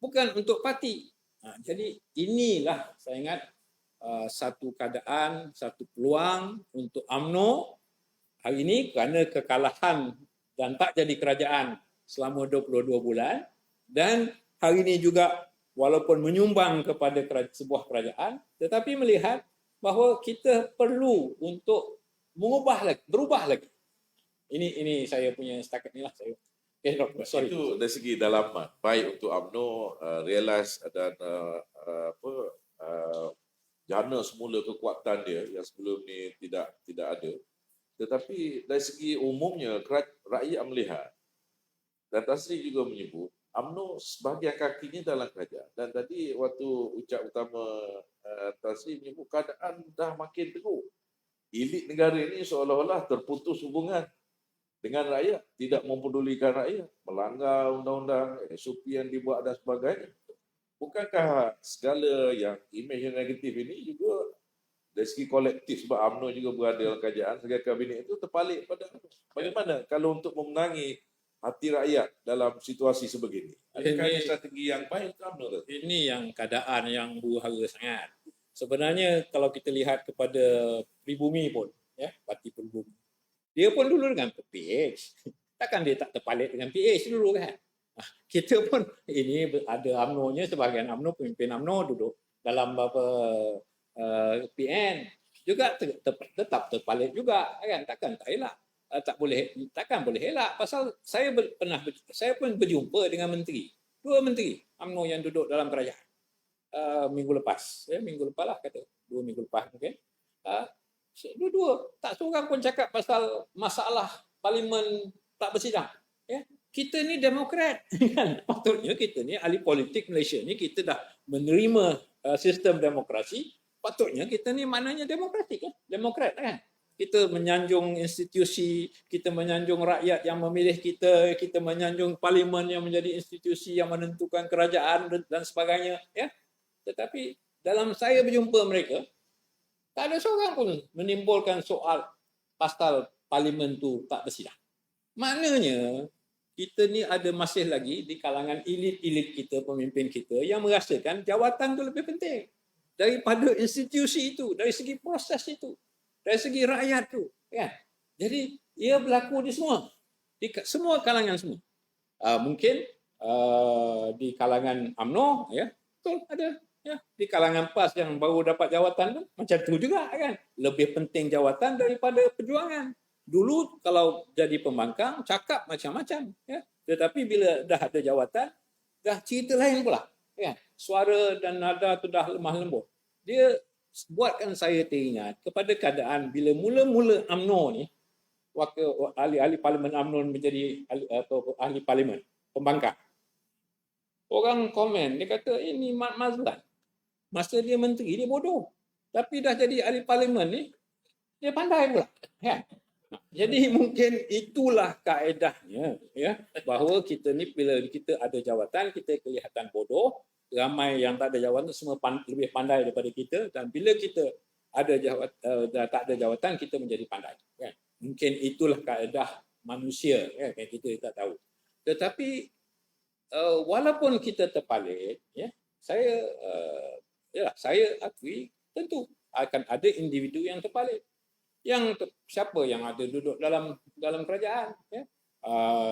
bukan untuk parti. Jadi inilah saya ingat satu keadaan, satu peluang untuk UMNO hari ini kerana kekalahan dan tak jadi kerajaan selama 22 bulan, dan hari ini juga walaupun menyumbang kepada sebuah kerajaan, tetapi melihat bahawa kita perlu untuk berubah lagi. Ini saya punya setakat inilah saya. Sorry. Itu dari segi dalaman, baik untuk UMNO realize dan jana semula kekuatan dia yang sebelum ni tidak ada. Tetapi dari segi umumnya rakyat melihat, dan Tan Sri juga menyebut UMNO sebahagian kakinya dalam kerajaan. Dan tadi waktu ucap utama Tan Sri menyebut keadaan dah makin teruk. Elit negara ini seolah-olah terputus hubungan dengan rakyat, tidak mempedulikan rakyat, melanggar undang-undang, SOP yang dibuat dan sebagainya. bukankah segala yang imej yang negatif ini juga dari segi kolektif, sebab UMNO juga berada dalam kerajaan sebagai kabinet itu terpalit pada bagaimana kalau untuk memenangi hati rakyat dalam situasi sebegini? Adakah ini strategi yang baik untuk UMNO? Ini yang keadaan yang huru-hara sangat. Sebenarnya kalau kita lihat kepada Pribumi pun, ya, Parti Pribumi, dia pun dulu dengan PH. Takkan dia tak terpalit dengan PH dulu kan? Kita pun ini ada UMNO-nya, sebahagian UMNO, pemimpin UMNO duduk dalam PN juga tetap terpalit juga kan, takkan tak elak. Takkan boleh elak, pasal saya pun berjumpa dengan dua menteri UMNO yang duduk dalam kerajaan minggu lepas lah kata, 2 minggu lepas mungkin. Dua-dua tak seorang pun cakap pasal masalah parlimen tak bersidang. Ya, kita ni demokrat kan, patutnya kita ni ahli politik Malaysia ni, kita dah menerima sistem demokrasi, patutnya kita ni maknanya demokratik kan, demokrat kan. Kita menyanjung institusi, kita menyanjung rakyat yang memilih kita, kita menyanjung parlimen yang menjadi institusi yang menentukan kerajaan dan sebagainya, ya. Tetapi dalam saya berjumpa mereka, tak ada seorang pun menimbulkan soal pasal parlimen tu tak bersidang. Maknanya kita ni ada masih lagi di kalangan elit-elit kita, pemimpin kita yang merasakan jawatan tu lebih penting daripada institusi itu, dari segi proses itu, dari segi rakyat tu, kan? Jadi ia berlaku di semua kalangan semua. Mungkin di kalangan UMNO, ya, betul ada. Ya, di kalangan PAS yang baru dapat jawatan tu macam tu juga kan. Lebih penting jawatan daripada perjuangan. Dulu kalau jadi pembangkang cakap macam-macam, ya. Tetapi bila dah ada jawatan, dah cerita lain pula, ya. Suara dan nada tu dah lemah lembut. Dia buatkan saya teringat kepada keadaan bila mula-mula UMNO ni, wakil ahli parlimen UMNO menjadi ahli parlimen pembangkang. Orang komen, dia kata ini Mat Mazlan. Masa dia menteri, dia bodoh. Tapi dah jadi ahli parlimen ni, dia pandai pula. Ya. Jadi mungkin itulah kaedahnya, ya, bahawa kita ni bila kita ada jawatan, kita kelihatan bodoh. Ramai yang tak ada jawatan semua lebih pandai daripada kita. Dan bila kita ada tak ada jawatan, kita menjadi pandai. Ya. Mungkin itulah kaedah manusia, ya, yang kita tak tahu. Tetapi walaupun kita terpalit, ya, saya akui tentu akan ada individu yang terpalit. Siapa yang ada duduk dalam kerajaan, ya?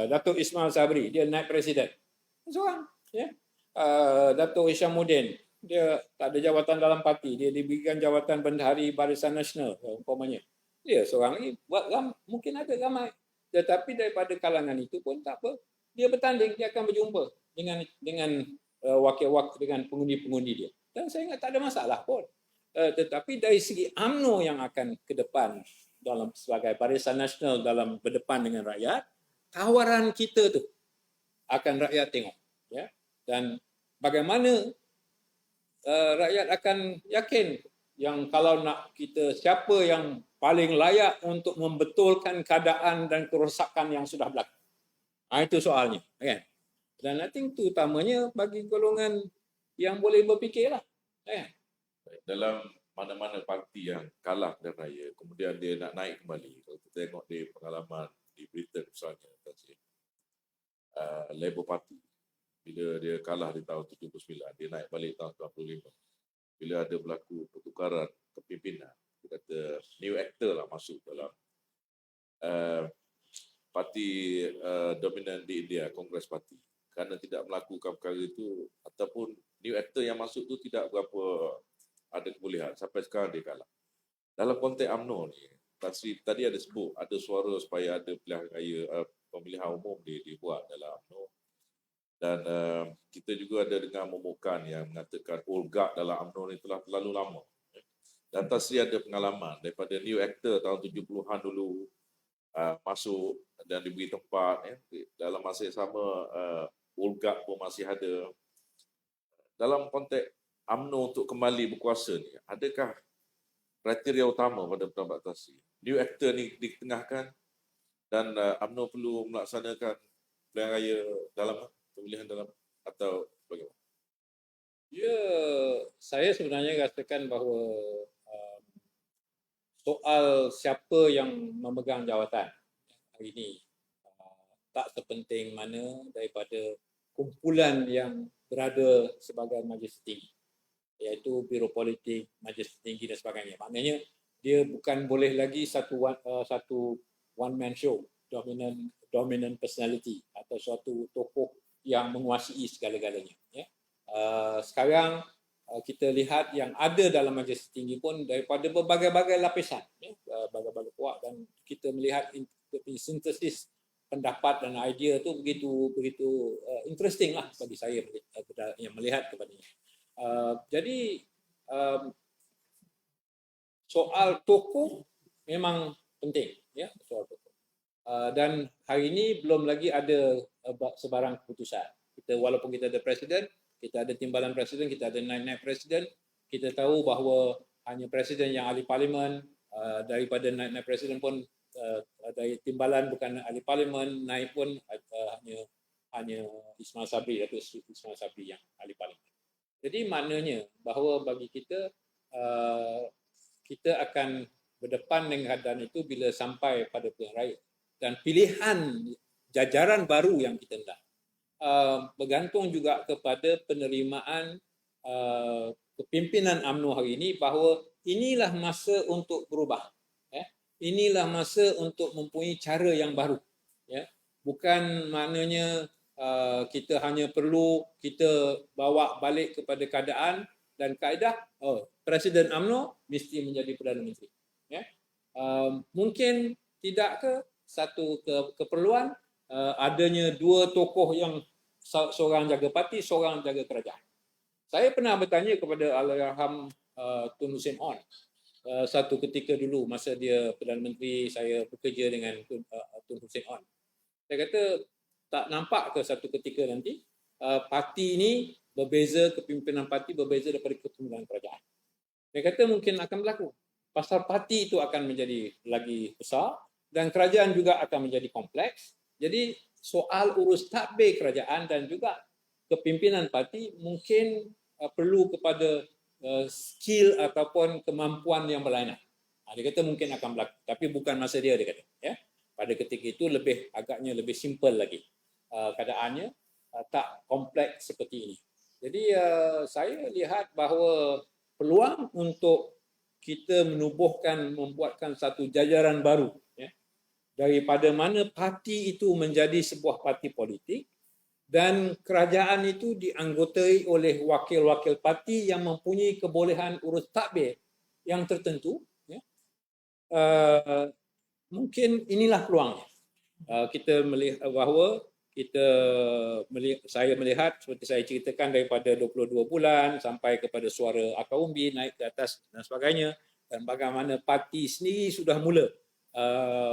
Datuk Ismail Sabri, dia naib presiden seorang, ya. Datuk Hishamuddin, dia tak ada jawatan dalam parti, dia diberikan jawatan Bendahari Barisan Nasional umpamanya. Dia seorang lagi, mungkin ada ramai, tetapi daripada kalangan itu pun tak apa, dia bertanding, dia akan berjumpa dengan wakil-wakil, dengan pengundi-pengundi dia. Dan saya ingat tak ada masalah pun. Tetapi dari segi UMNO yang akan ke depan sebagai Barisan Nasional dalam berdepan dengan rakyat, tawaran kita tu akan rakyat tengok, ya. Dan bagaimana rakyat akan yakin yang kalau nak kita, siapa yang paling layak untuk membetulkan keadaan dan kerosakan yang sudah berlaku. Itu soalnya, kan? Dan I think itu utamanya bagi golongan yang boleh berfikirlah. Dalam mana-mana parti yang kalah dan raya, kemudian dia nak naik kembali. Kalau kita tengok di pengalaman di Britain misalnya, Labour Party, bila dia kalah di tahun 79, dia naik balik tahun 95. Bila ada berlaku pertukaran kepimpinan, dia kata new actor lah masuk dalam parti dominan di India, Congress Party. Kerana tidak melakukan perkara itu, ataupun new actor yang masuk tu tidak berapa ada kebolehan, sampai sekarang dia kalah. Dalam konteks UMNO ni, tadi ada sebut, ada suara supaya ada pilihan raya, pemilihan umum dibuat dalam UMNO. Dan kita juga ada dengar momokan yang mengatakan olgak dalam UMNO ni telah terlalu lama. Dan Tasri ada pengalaman daripada new actor tahun 70-an dulu masuk dan diberi tempat, ya. Dalam masa yang sama olgak pun masih ada. Dalam konteks UMNO untuk kembali berkuasa ni, adakah kriteria utama pada pendapat Tasri? New actor ni ditengahkan dan UMNO perlu melaksanakan pilihan raya dalam, pemilihan dalam, atau bagaimana? Ya, saya sebenarnya rasakan bahawa soal siapa yang memegang jawatan hari ini tak sepenting mana daripada kumpulan yang berada sebagai majlis tinggi, iaitu Biro Politik, Majlis Tinggi dan sebagainya. Maknanya dia bukan boleh lagi satu one man show, dominant personality atau suatu tokoh yang menguasai segala-galanya. Ya. Sekarang kita lihat yang ada dalam Majlis Tinggi pun daripada berbagai-bagai lapisan, ya, berbagai-bagai puak, dan kita melihat sintesis pendapat dan idea tu begitu interesting lah bagi saya yang melihat kepadanya. Jadi soal tokoh memang penting, ya, soal tokoh. Dan hari ini belum lagi ada sebarang keputusan. Kita walaupun kita ada presiden, kita ada timbalan presiden, kita ada naib presiden, kita tahu bahawa hanya presiden yang ahli parlimen, daripada naib presiden pun dari timbalan bukan ahli parlimen, naib pun hanya Ismail Sabri atau Ismail Sabri yang ahli parlimen. Jadi maknanya bahawa bagi kita kita akan berdepan dengan keadaan itu bila sampai pada pilihan raya, dan pilihan jajaran baru yang kita hendak bergantung juga kepada penerimaan kepimpinan UMNO hari ini bahawa inilah masa untuk berubah. Inilah masa untuk mempunyai cara yang baru. Ya. Bukan maknanya kita hanya perlu kita bawa balik kepada keadaan dan kaedah Presiden UMNO mesti menjadi Perdana Menteri. Ya. Mungkin tidak ke satu keperluan adanya dua tokoh yang seorang jaga parti, seorang jaga kerajaan. Saya pernah bertanya kepada Allahyarham Tun Hussein On satu ketika dulu masa dia Perdana Menteri, saya bekerja dengan Tun Hussein On. Saya kata tak nampak ke satu ketika nanti parti ini berbeza, kepimpinan parti berbeza daripada kepimpinan kerajaan. Saya kata mungkin akan berlaku. Pasal parti itu akan menjadi lagi besar dan kerajaan juga akan menjadi kompleks. Jadi soal urus tadbir kerajaan dan juga kepimpinan parti mungkin perlu kepada skill ataupun kemampuan yang berlainan. Dia kata mungkin akan berlaku, tapi bukan masa dia kata. Ya. Pada ketika itu agaknya lebih simple lagi keadaannya, tak kompleks seperti ini. Jadi saya lihat bahawa peluang untuk kita membuatkan satu jajaran baru, ya, daripada mana parti itu menjadi sebuah parti politik dan kerajaan itu dianggotai oleh wakil-wakil parti yang mempunyai kebolehan urus tadbir yang tertentu. Ya. Mungkin inilah peluangnya. Kita melihat bahawa saya melihat seperti saya ceritakan daripada 22 bulan sampai kepada suara akar umbi naik ke atas dan sebagainya, dan bagaimana parti sendiri sudah mula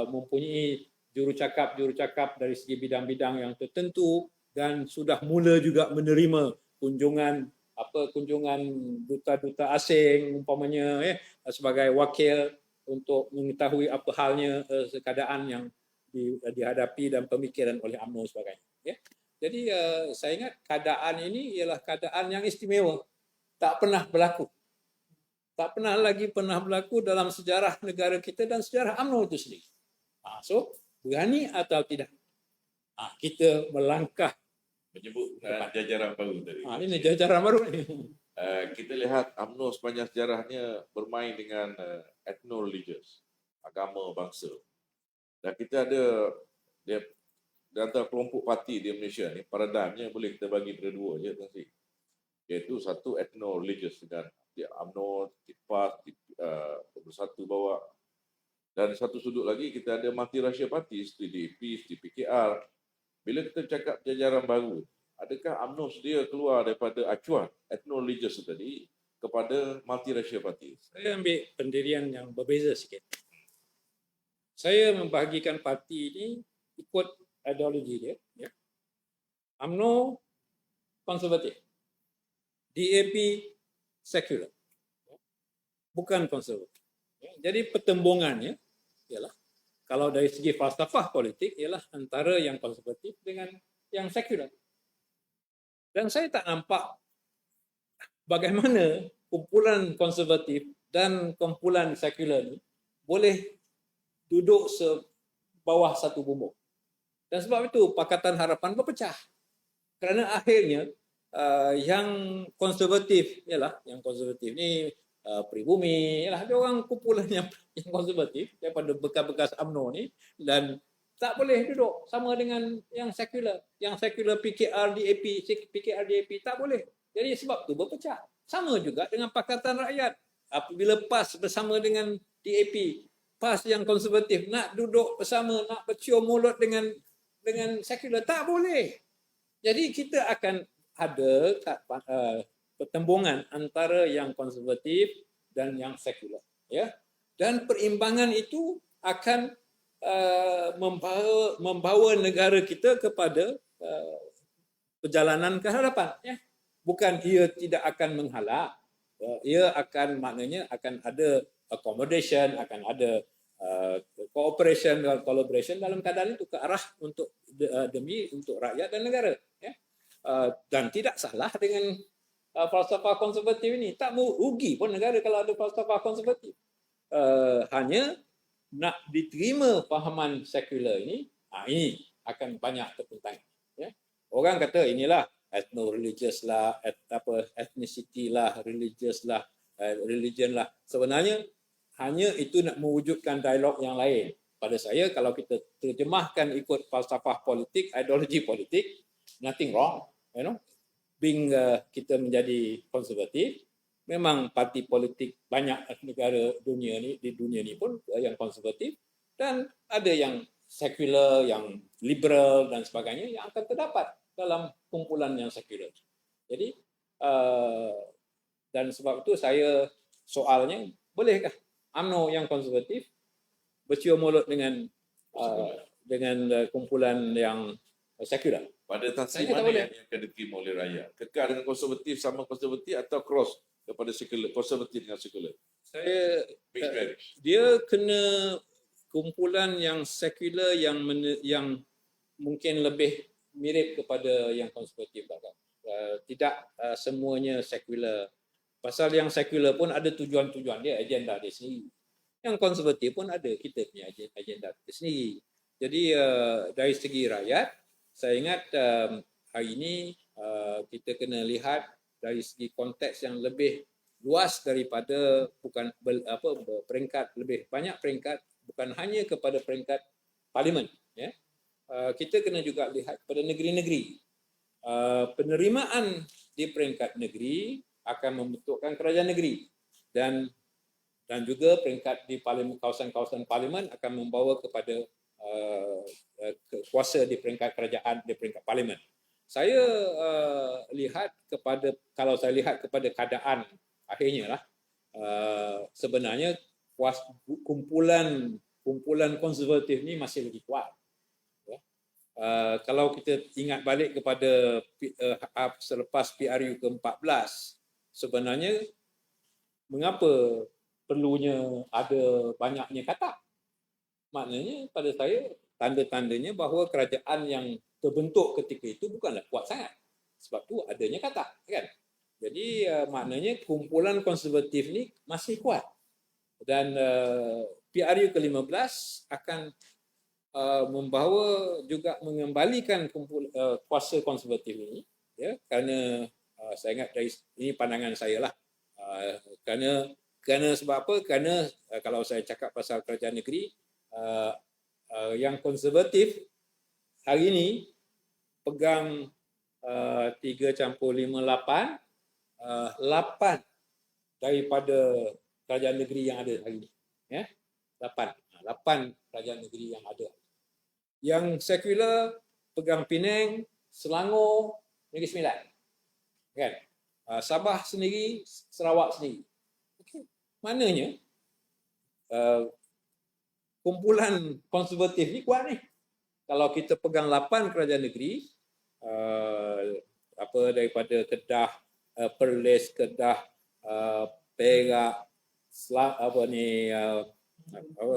mempunyai jurucakap dari segi bidang-bidang yang tertentu dan sudah mula juga menerima kunjungan duta-duta asing umpamanya sebagai wakil untuk mengetahui apa halnya keadaan yang dihadapi dan pemikiran oleh UMNO sebagainya. Ya. Jadi saya ingat keadaan ini ialah keadaan yang istimewa, tak pernah berlaku. Tak pernah berlaku dalam sejarah negara kita dan sejarah UMNO itu sendiri. So, berani atau tidak? Kita melangkah menyebut jajaran baru tadi. Ini jajaran baru ni. Kita lihat UMNO sepanjang sejarahnya bermain dengan ethno-religious, agama bangsa. Dan kita ada di antara kelompok parti di Malaysia ni, paradigmnya boleh kita bagi pada dua je, iaitu satu ethno-religious dengan UMNO, PAS, Bersatu Bawa. Dan satu sudut lagi kita ada multiracial parti seperti DAP, seperti PKR. Bila kita cakap jajaran baru, adakah UMNO sedia keluar daripada acuan ethno-religious tadi kepada multiracial parti? Saya ambil pendirian yang berbeza sikit. Saya membahagikan parti ini ikut ideologi dia. Ya. UMNO konservatif, DAP sekular, bukan konservatif. Ya. Jadi pertembungannya ialah kalau dari segi falsafah politik ialah antara yang konservatif dengan yang sekular. Dan saya tak nampak bagaimana kumpulan konservatif dan kumpulan sekular ni boleh duduk bawah satu bumbung. Dan sebab itu Pakatan Harapan berpecah. Kerana akhirnya yang konservatif ni pribumi, ialah ada orang kumpulan yang konservatif daripada bekas-bekas UMNO ni, dan tak boleh duduk sama dengan yang sekular. Yang sekular PKR-DAP tak boleh. Jadi sebab tu berpecah. Sama juga dengan Pakatan Rakyat. Apabila PAS bersama dengan DAP, PAS yang konservatif nak duduk bersama, nak bercium mulut dengan sekular, tak boleh. Jadi kita akan ada pertembungan antara yang konservatif dan yang sekular, ya. Dan perimbangan itu akan membawa negara kita kepada perjalanan ke hadapan, ya. Bukan ia tidak akan menghalang, ia akan, maknanya akan ada accommodation, akan ada cooperation dan collaboration dalam keadaan itu ke arah untuk untuk rakyat dan negara, ya. Dan tidak salah dengan falsafah konservatif ini. Tak rugi pun negara kalau ada falsafah konservatif. Hanya nak diterima fahaman sekular ini akan banyak terpentangan, ya. Orang kata inilah ethno-religious lah, ethnicity lah, religious lah, religion lah. Sebenarnya hanya itu nak mewujudkan dialog yang lain. Pada saya, kalau kita terjemahkan ikut falsafah politik, ideologi politik, nothing wrong, you know. Being kita menjadi konservatif, memang parti politik banyak negara di dunia ni pun yang konservatif, dan ada yang sekular, yang liberal dan sebagainya yang akan terdapat dalam kumpulan yang sekular. Jadi dan sebab itu soalnya, bolehkah UMNO yang konservatif bercium mulut dengan kumpulan yang sekular? Pada taksir mana yang akan diterima oleh rakyat? Kekal dengan konservatif sama konservatif atau cross kepada sekular, konservatif dengan sekular? Dia kena kumpulan yang sekular yang mungkin lebih mirip kepada yang konservatif lah. Tidak semuanya sekular. Pasal yang sekular pun ada tujuan-tujuan dia, agenda dia sendiri. Yang konservatif pun ada, kita punya agenda kita sendiri. Jadi dari segi rakyat, saya ingat hari ini kita kena lihat dari segi konteks yang lebih luas daripada peringkat, lebih banyak peringkat, bukan hanya kepada peringkat parlimen, ya. Kita kena juga lihat pada negeri-negeri. Penerimaan di peringkat negeri akan membentukkan kerajaan negeri, dan juga peringkat di kawasan-kawasan parlimen akan membawa kepada kuasa di peringkat kerajaan, di peringkat parlimen. Saya kalau saya lihat kepada keadaan akhirnya lah, sebenarnya kumpulan konservatif ni masih lagi kuat. Kalau kita ingat balik kepada selepas PRU ke-14, sebenarnya mengapa perlunya ada banyaknya katak? Maknanya pada saya tanda-tandanya bahawa kerajaan yang terbentuk ketika itu bukanlah kuat sangat. Sebab tu adanya katak, kan? Jadi maknanya kumpulan konservatif ni masih kuat. Dan PRU ke-15 akan membawa juga mengembalikan kuasa konservatif ini, ya, kerana saya ingat ini pandangan saya lah, kerana sebab apa? Kerana kalau saya cakap pasal kerajaan negeri, yang konservatif hari ini pegang 3 + 5 8 daripada kerajaan negeri yang ada hari ini, ya. 8 kerajaan negeri yang ada. Yang sekular pegang Penang, Selangor, Negeri Sembilan, kan? Sabah sendiri, Sarawak sendiri. Okay. Maknanya kumpulan konservatif ni kuat ni. Kalau kita pegang 8 kerajaan negeri, daripada Kedah, Perlis, Kedah, Perak,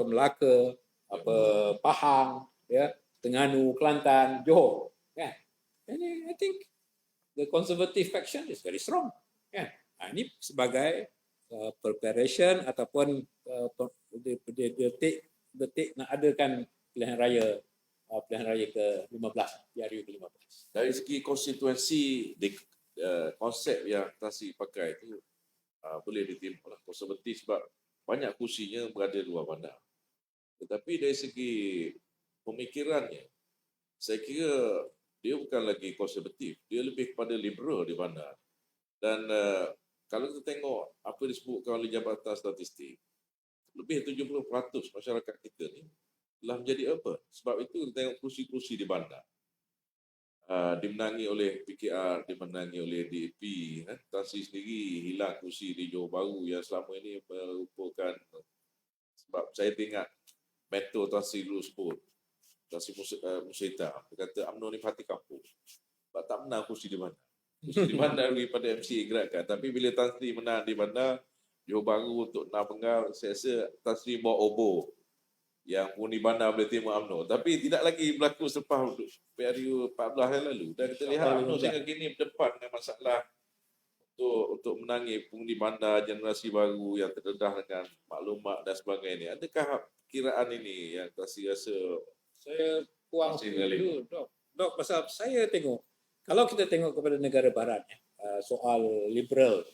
Melaka, Pahang, ya, Terengganu, Kelantan, Johor, kan? And I think the conservative faction is very strong, kan? Ini sebagai preparation ataupun detik nak adakan pilihan raya ke-15, PRU ke-15. Dari segi konstituensi, konsep yang Tasri pakai itu boleh diterima lah konservatif sebab banyak kursinya berada di luar bandar. Tetapi dari segi pemikirannya, saya kira dia bukan lagi konservatif, dia lebih kepada liberal di bandar. Dan kalau kita tengok apa disebutkan oleh Jabatan Statistik, lebih 70% masyarakat kita ni telah menjadi urban. Sebab itu kita tengok kursi-kursi di bandar dimenangi oleh PKR, dimenangi oleh DAP. Tasri sendiri hilang kursi di Johor Bahru yang selama ini merupakan, sebab saya tengok mentor Tasri dulu sebut, Tasri Musita, dia kata UMNO ni parti kampung. Sebab tak menang kursi di bandar. Kursi di bandar daripada MCA gerakkan. Tapi bila Tasri menang di bandar, Johor Bahru untuk nak Bengal, saya rasa Tasri bawa obor yang pengundi bandar boleh terima UMNO. Tapi tidak lagi berlaku selepas PRU 14 yang lalu. Dan kita lihat UMNO sehingga kini berdepan dengan masalah untuk menangi pengundi bandar generasi baru yang terdedah dengan maklumat dan sebagainya. Adakah kiraan ini yang Tasri rasa? Saya kurang setuju, Dok. Pasal saya tengok, kalau kita tengok kepada negara barat, soal liberal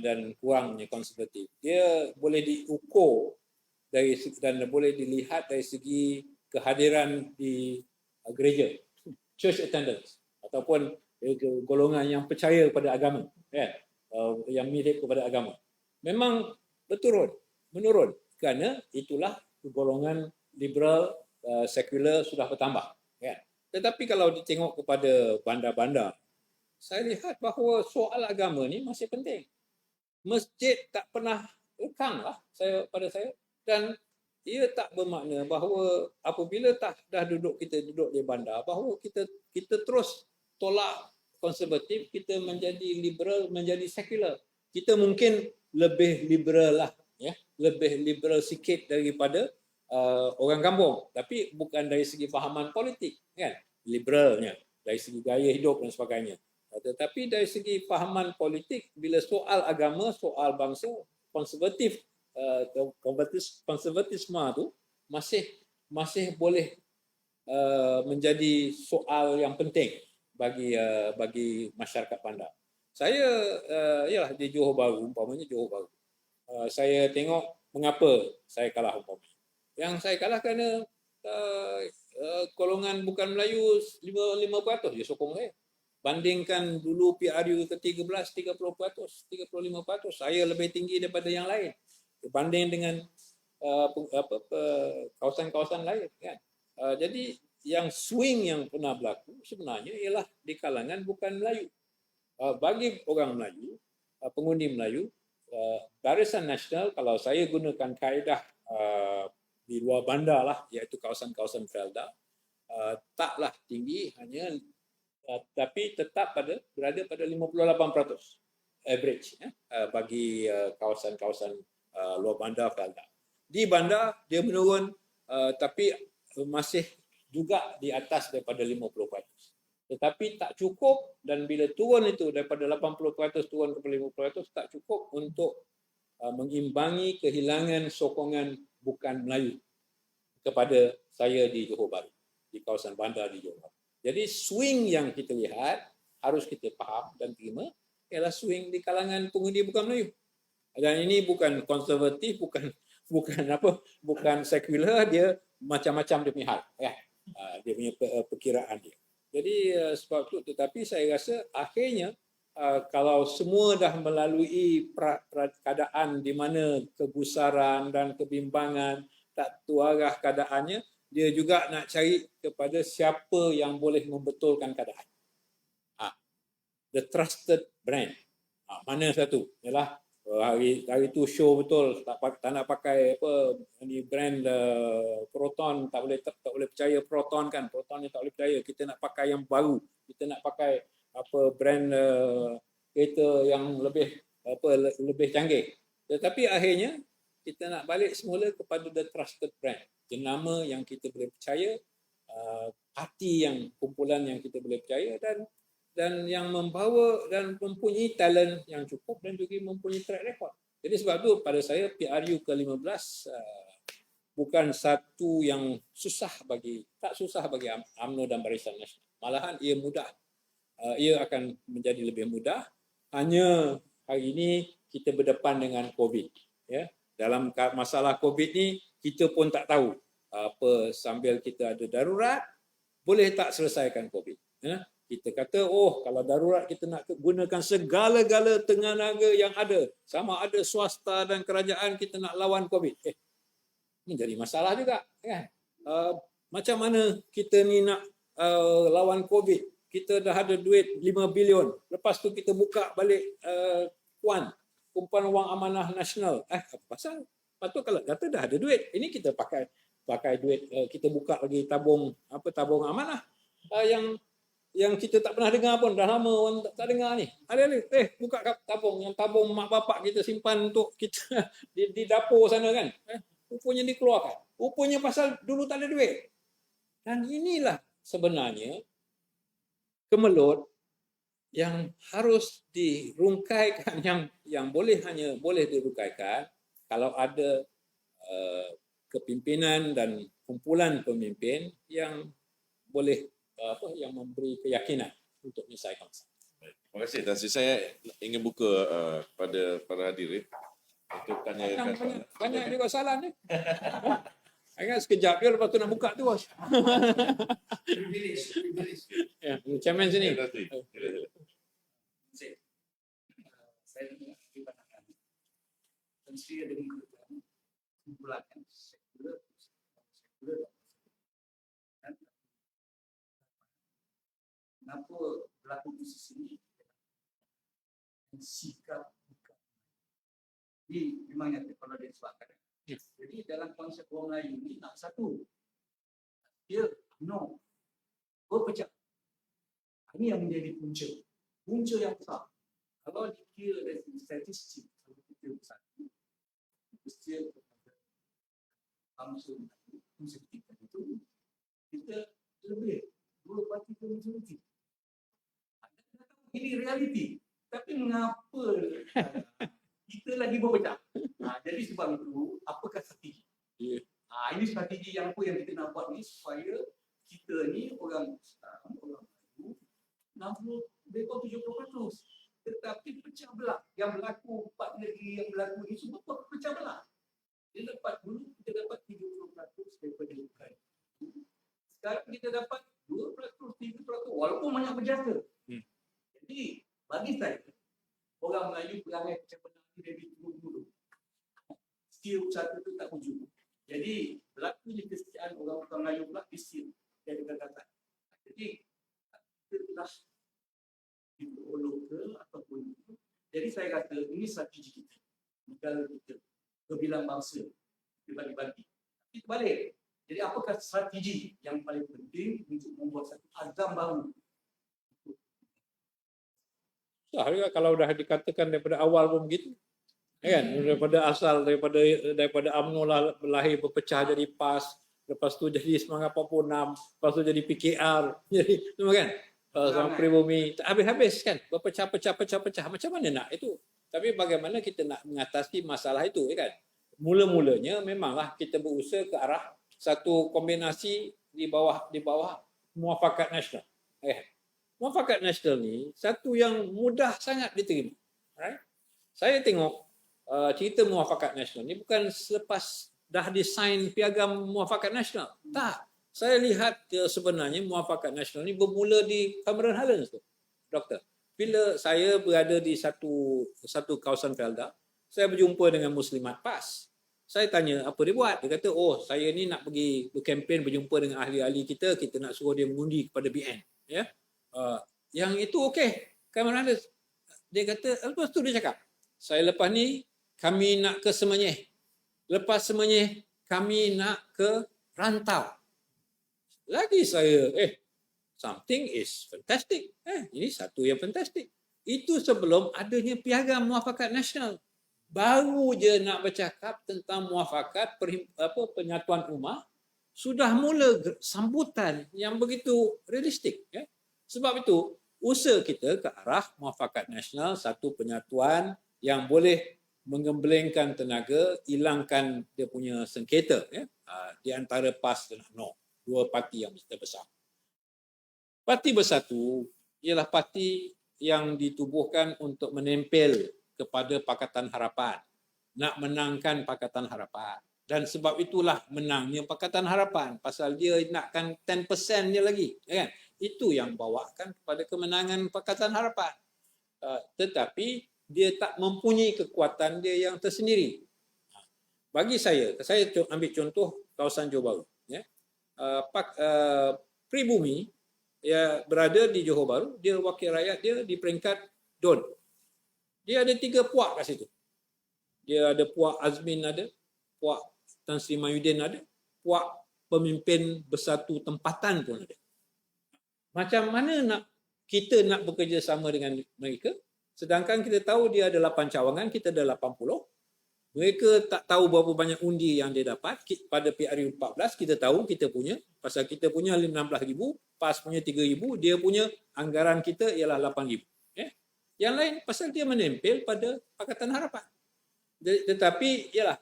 dan kurangnya konservatif, dia boleh diukur dan boleh dilihat dari segi kehadiran di gereja, church attendance, ataupun golongan yang percaya kepada agama, yang mirip kepada agama. Memang menurun kerana itulah golongan liberal, sekular sudah bertambah. Tetapi kalau ditengok kepada bandar-bandar, saya lihat bahawa soal agama ni masih penting. Masjid tak pernah lekang lah pada saya. Dan ia tak bermakna bahawa apabila dah kita duduk di bandar, bahawa kita terus tolak konservatif, kita menjadi liberal, menjadi sekular. Kita mungkin lebih liberal lah, lebih liberal sikit daripada orang kampung, tapi bukan dari segi fahaman politik, kan? Liberalnya dari segi gaya hidup dan sebagainya. Tetapi dari segi fahaman politik, bila soal agama, soal bangsa, konservatisme tu masih boleh menjadi soal yang penting bagi masyarakat bandar. Saya ialah di Johor Bahru, umpamanya Johor Bahru. Saya tengok mengapa saya kalah umpamanya. Yang saya kalah kerana golongan bukan Melayu 5% dia sokong saya. Bandingkan dulu PRU ke-13 30%, 35%, saya lebih tinggi daripada yang lain berbanding dengan kawasan-kawasan lain, kan. Jadi yang swing yang pernah berlaku sebenarnya ialah di kalangan bukan Melayu. Bagi orang Melayu, pengundi Melayu, Barisan Nasional, kalau saya gunakan kaedah di luar bandar lah, iaitu kawasan-kawasan Felda, taklah tinggi, hanya tapi tetap berada pada 58% average bagi kawasan-kawasan luar bandar Felda. Di bandar dia menurun, tapi masih juga di atas daripada 50%. Tetapi tak cukup, dan bila turun itu daripada 80% turun ke 50% tak cukup untuk mengimbangi kehilangan sokongan bukan Melayu kepada saya di Johor Bahru, di kawasan bandar di Johor Bahru. Jadi swing yang kita lihat harus kita faham dan terima ialah swing di kalangan pengundi bukan Melayu. Dan ini bukan konservatif, bukan sekular, dia macam-macam dia punya hal, dia punya perkiraan dia. Jadi sebab itu, tetapi saya rasa akhirnya kalau semua dah melalui keadaan di mana kegusaran dan kebimbangan, tak tuarah keadaannya, dia juga nak cari kepada siapa yang boleh membetulkan keadaan. The trusted brand. Mana satu? Ialah hari tu show betul, tak nak pakai ni brand Proton, tak boleh percaya Proton, kan. Proton ni tak boleh percaya. Kita nak pakai yang baru. Kita nak pakai brand kereta yang lebih canggih. Tetapi akhirnya kita nak balik semula kepada the trusted brand. Jenama yang kita boleh percaya, parti yang kumpulan yang kita boleh percaya, dan dan yang membawa dan mempunyai talent yang cukup dan juga mempunyai track record. Jadi sebab tu pada saya PRU ke-15 bukan satu yang tak susah bagi UMNO dan Barisan Nasional. Malahan ia mudah. Ia akan menjadi lebih mudah. Hanya hari ini kita berdepan dengan COVID. Ya. Dalam masalah COVID ni kita pun tak tahu apa sambil kita ada darurat boleh tak selesaikan COVID. Ya. Kita kata kalau darurat kita nak gunakan segala-gala tenaga yang ada. Sama ada swasta dan kerajaan kita nak lawan COVID. Ini jadi masalah juga, kan? Macam mana kita ni nak lawan COVID? Kita dah ada duit 5 bilion. Lepas tu kita buka balik kumpulan wang amanah nasional. Apa pasal? Lepas tu kalau kata dah ada duit, ini kita pakai duit, kita buka lagi tabung amanah yang kita tak pernah dengar pun, dah lama orang tak dengar ni. Ada buka tabung mak bapak kita simpan untuk kita di dapur sana, kan? Rupanya dikeluarkan. Rupanya pasal dulu tak ada duit. Dan inilah sebenarnya kemelut yang harus dirungkaikan, yang boleh dirungkaikan kalau ada kepimpinan dan kumpulan pemimpin yang boleh yang memberi keyakinan untuk menyelesaikan masalah. Terima kasih. Dan saya ingin buka pada para hadirin untuk tanya. Banyak juga soalan ni. Ingat sekejap je lepas tu nak buka tu. Ya, Chairman sini. Saya dengar pandangan mesti ada kumpulan sekular dan kenapa berlaku posisi ini sikap ini memang yang kalau dia sebabkan. Jadi dalam konsep orang Melayu ni nak satu, dia berpecah. Ini yang menjadi punca yang besar. Kalau dikira dari statistik, kalau kita bersatu, mesti bangsa konseptif itu kita lebih 2/3 majoriti. Ini realiti. Tapi mengapa kita lagi berpecah? Jadi sebab itu, apakah strategi? Ini strategi yang kita nak buat ni supaya kita ni orang Melayu 70%. Tetapi pecah belah. Yang berlaku 4 negeri yang berlaku ni semua pecah belah. Dia dapat dulu kita dapat 30% daripada Ukraine. Sekarang kita dapat 2%, 3%, walaupun banyak berjasa. Jadi bagi saya, orang Melayu perangai pecah belah ni dari dulu. Skill satu tu tak wujud. Jadi berlakunya kesetiaan orang Melayu pula skill dan kegagalan. Jadi kita telah lokal ataupun itu. Jadi saya kata ini strategi kita, negara kita, kebilang bangsa, kita bagi-bagi. Tapi terbalik. Jadi apakah strategi yang paling penting untuk membuat satu azam baru? Kalau dah dikatakan daripada awal pun begitu, kan? Daripada UMNO lah lahir berpecah jadi PAS, lepas tu jadi Semangat 46, lepas tu jadi PKR, jadi semua, kan? Sama Pribumi, tak habis-habis, kan? Berpecah. Macam mana nak itu? Tapi bagaimana kita nak mengatasi masalah itu, kan? Mula-mulanya memanglah kita berusaha ke arah satu kombinasi di bawah muafakat nasional. Muafakat nasional ni satu yang mudah sangat diterima. Right? Saya tengok cerita muafakat nasional ni bukan selepas dah desain piagam muafakat nasional. Tak. Saya lihat sebenarnya muafakat nasional ni bermula di Cameron Highlands tu, Doktor. Bila saya berada di satu kawasan Felda, saya berjumpa dengan Muslimat PAS. Saya tanya apa dia buat. Dia kata, saya ni nak pergi berkempen, berjumpa dengan ahli-ahli kita nak suruh dia mengundi kepada BN. Ya. Yang itu okey. Cameron Highlands. Dia kata, lepas tu dia cakap, saya lepas ni kami nak ke Semenyih. Lepas Semenyih kami nak ke Rantau. Lagi saya, something is fantastic. Ini satu yang fantastic. Itu sebelum adanya piagam muafakat nasional. Baru je nak bercakap tentang muafakat penyatuan ummah, sudah mula sambutan yang begitu realistik. Sebab itu, usaha kita ke arah muafakat nasional, satu penyatuan yang boleh menggemblengkan tenaga, hilangkan dia punya sengketa di antara PAS dan UMNO, dua parti yang terbesar. Parti Bersatu ialah parti yang ditubuhkan untuk menempel kepada Pakatan Harapan, nak menangkan Pakatan Harapan. Dan sebab itulah menangnya Pakatan Harapan, pasal dia nakkan 10% dia lagi, kan? Itu yang bawakan kepada kemenangan Pakatan Harapan. Tetapi dia tak mempunyai kekuatan dia yang tersendiri. Bagi saya ambil contoh kawasan Johor Bahru. Pribumi berada di Johor Bahru, dia wakil rakyat dia di peringkat DUN. Dia ada 3 puak kat situ. Dia ada puak Azmin ada, puak Tan Sri Mahyudin ada, puak pemimpin bersatu tempatan pun ada. Macam mana kita nak bekerjasama dengan mereka? Sedangkan kita tahu dia ada 8 cawangan, kita ada 80. Mereka tak tahu berapa banyak undi yang dia dapat. Pada PRU 14 kita tahu kita punya, pasal kita punya 16,000, PAS punya 3,000, dia punya anggaran kita ialah 8,000. Yang lain pasal dia menempel pada Pakatan Harapan. Tetapi ialah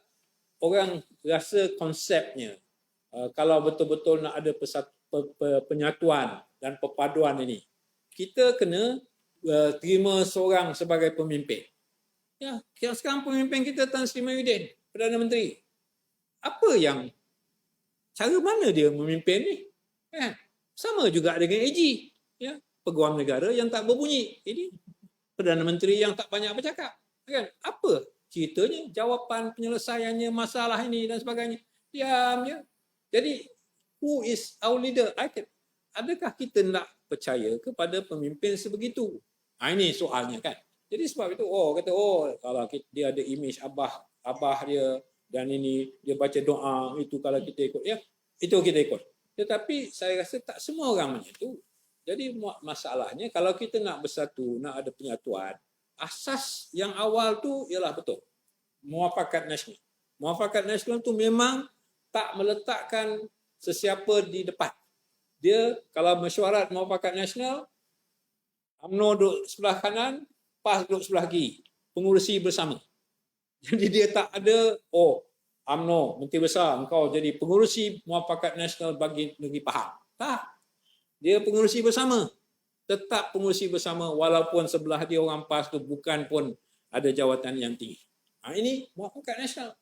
orang rasa konsepnya kalau betul-betul nak ada penyatuan dan perpaduan ini, kita kena terima seorang sebagai pemimpin. Yang sekarang pemimpin kita Tan Sri Mahyudin, Perdana Menteri. Apa yang, cara mana dia memimpin ni? Sama juga dengan AG, peguam negara yang tak berbunyi. Ini Perdana Menteri yang tak banyak bercakap. Kan? Apa ceritanya, jawapan penyelesaiannya masalah ini dan sebagainya? Diam je. Jadi, who is our leader? Adakah kita nak percaya kepada pemimpin sebegitu? Ini soalnya kan. Jadi sebab itu kalau dia ada imej abah dia dan ini dia baca doa itu kalau kita ikut itu kita ikut. Tetapi saya rasa tak semua orang macam itu. Jadi masalahnya kalau kita nak bersatu, nak ada penyatuan, asas yang awal tu ialah betul. Muafakat nasional. Muafakat nasional tu memang tak meletakkan sesiapa di depan. Dia kalau mesyuarat muafakat nasional, UMNO duduk sebelah kanan, PAS duduk sebelah kiri, pengurusi bersama. Jadi dia tak ada, UMNO, Menteri Besar, engkau jadi pengurusi muafakat nasional bagi negeri Pahang. Tak. Dia pengurusi bersama. Tetap pengurusi bersama walaupun sebelah dia orang PAS tu bukan pun ada jawatan yang tinggi. Ini muafakat nasional.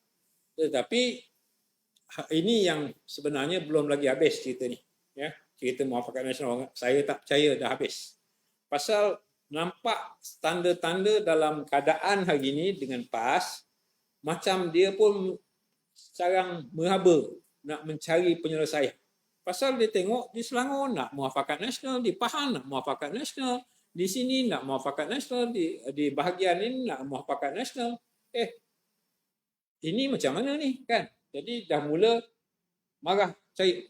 Tetapi ini yang sebenarnya belum lagi habis cerita ni. Cerita muafakat nasional, saya tak percaya dah habis. Pasal nampak tanda-tanda dalam keadaan hari ini dengan PAS, macam dia pun sekarang meraba nak mencari penyelesaian. Pasal dia tengok di Selangor nak muafakat nasional, di Pahang nak muafakat nasional, di sini nak muafakat nasional, di bahagian ini nak muafakat nasional. Ini macam mana ni kan? Jadi dah mula marah,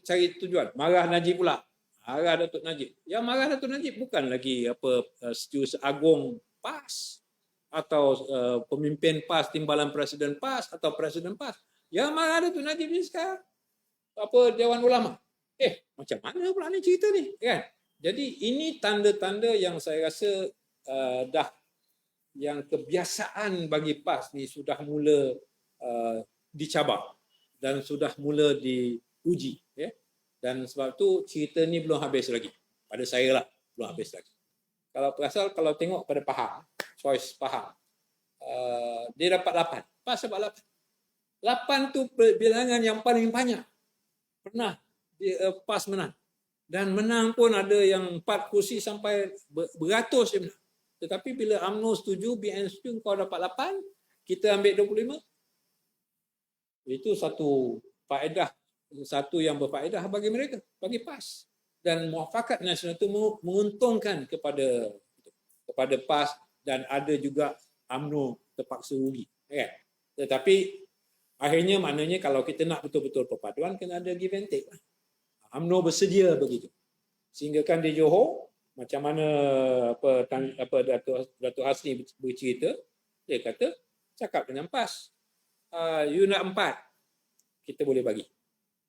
cari tujuan. Marah Najib pula. Marah Datuk Najib. Yang marah Datuk Najib bukan lagi Setiausaha Agung PAS atau pemimpin PAS, timbalan Presiden PAS atau Presiden PAS. Yang marah Datuk Najib ni sekarang Dewan Ulama. Macam mana pula ni cerita ni kan? Jadi ini tanda-tanda yang saya rasa dah yang kebiasaan bagi PAS ni sudah mula dicabar dan sudah mula diuji. Dan sebab tu cerita ni belum habis lagi. Pada saya lah, belum habis lagi. Kalau tengok pada Pahang, choice Pahang, dia dapat 8. PAS dapat 8. 8 tu bilangan yang paling banyak. Pernah PAS menang. Dan menang pun ada yang 4 kursi sampai beratus dia menang. Tetapi bila UMNO setuju, BN setuju, kau dapat 8, kita ambil 25. Itu satu faedah. Satu yang berfaedah bagi mereka, bagi PAS. Dan muafakat nasional itu menguntungkan kepada PAS dan ada juga UMNO terpaksa rugi. Tetapi akhirnya maknanya kalau kita nak betul-betul perpaduan, kena ada give and take. UMNO bersedia begitu. Sehingga kan di Johor, macam mana Datuk Hasni bercerita, dia kata, cakap dengan PAS, you nak 4, kita boleh bagi.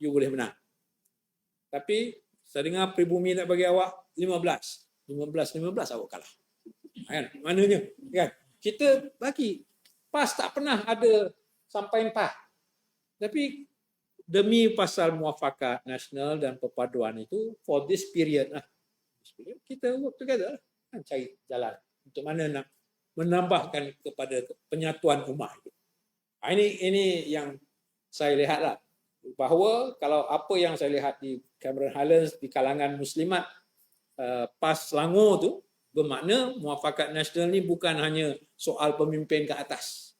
You boleh menang. Tapi saya dengar pribumi nak bagi awak 15. 15-15 awak kalah. Kan? Maknanya kan kita bagi PAS tak pernah ada sampai 4. Tapi demi pasal muafakat nasional dan perpaduan itu for this period kita work together kan, cari jalan untuk mana nak menambahkan kepada penyatuan umat itu. Ini yang saya lihatlah bahawa kalau apa yang saya lihat di Cameron Highlands di kalangan muslimat PAS Selangor tu bermakna muafakat nasional ni bukan hanya soal pemimpin ke atas,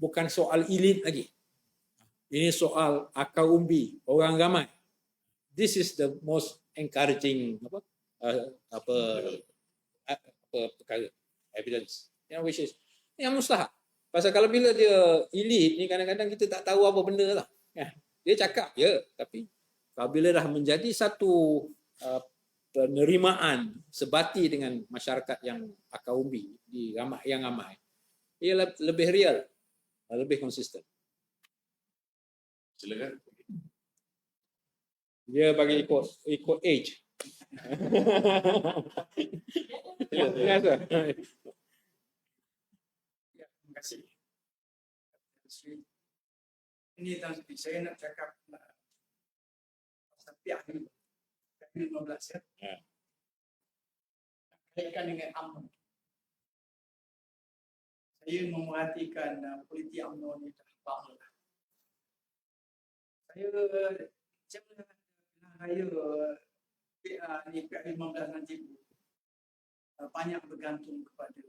bukan soal elit lagi. Ini soal akar umbi, orang ramai. This is the most encouraging perkara, evidence. Which is yang mustahak. Pasal kalau bila dia elit ni kadang-kadang kita tak tahu apa benda lah. Dia cakap tapi kalau bila dah menjadi satu penerimaan sebati dengan masyarakat yang akar umbi di yang ramai, ia lebih real, lebih konsisten. Silakan. Dia bagi ikut age. Ya, terima kasih. Ini Tan Sri, saya nak cakap pasal pihak 15 ya. Kaitkan dengan UMNO. Saya memerhatikan politik UMNO ni dah lama. Saya ni pihak 15 nanti banyak bergantung kepada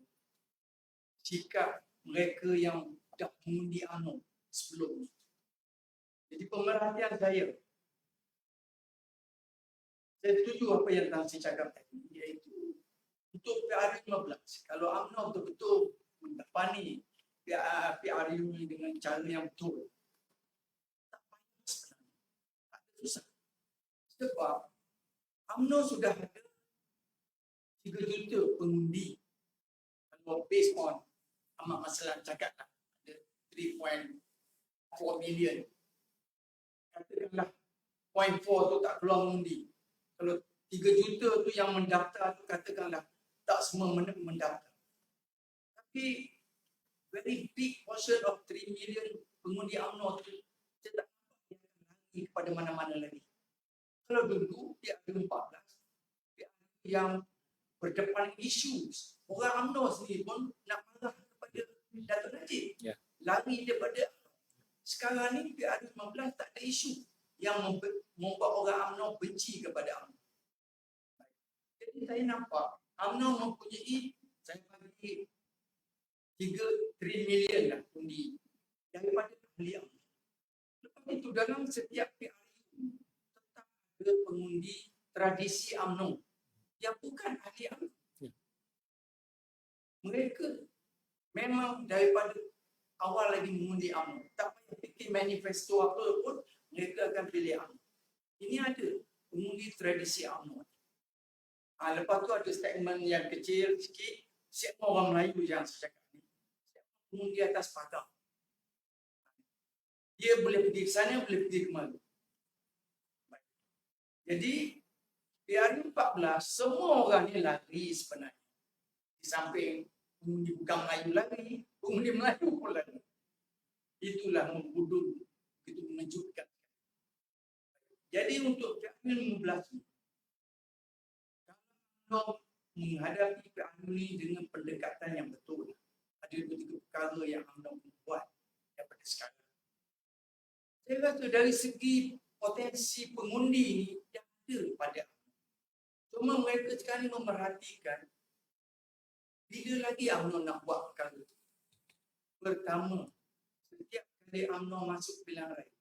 sikap mereka yang dah mengundi UMNO sebelum ni. Jadi pemerhatian saya setuju apa yang Tan Sri cakap tadi, iaitu untuk PRU 15, kalau UMNO betul-betul mendapani PRU ni dengan cara yang betul, tak payah sebenarnya, tak ada susah. Sebab UMNO sudah ada 3 juta pengundi. Kalau based on Ahmad Masalah cakap ada 3.4 million. Katakanlah 0.4 tu tak keluar mengundi. Kalau 3 juta tu yang mendaftar tu katakanlah tak semua mendaftar. Tapi very big portion of 3 million pengundi UMNO tu kita tak nampak lagi kepada mana-mana lagi. Kalau dulu dia ada 14 yang berdepan isu, orang UMNO sendiri pun nak marah kepada Dato' Najib. Lari daripada sekarang ni PRU 15 tak ada isu yang membuat orang UMNO benci kepada UMNO. Jadi saya nampak UMNO mempunyai, saya bagi 3 million lah undi daripada ahli UMNO. Lepas itu dalam setiap PRU tetap ada pengundi tradisi UMNO yang bukan ahli UMNO. Mereka memang daripada awal lagi mengundi UMNO. Tak payah fikir manifesto apa pun, mereka akan pilih UMNO. Ini ada pengundi tradisi UMNO. Lepas tu ada statement yang kecil sikit, siapa orang Melayu yang saya cakap ni. Siapa pengundi atas pagar. Dia boleh pergi ke sana, boleh pergi ke mana. Jadi, PRU 14, semua orang ni lari sebenarnya. Di samping pengundi bukan Melayu lagi, pengundi Melayu pun lagi. Itulah membunuh, begitu mengejutkan. Jadi untuk PRU 15 ni, kalau menghadapi PRU ni dengan pendekatan yang betul, ada beberapa perkara yang UMNO buat daripada sekarang. Saya rasa dari segi potensi pengundi ni yang ada pada UMNO. Cuma mereka sekarang ni memerhatikan bila lagi UMNO nak buat perkara. Pertama, setiap kali UMNO masuk pilihan raya,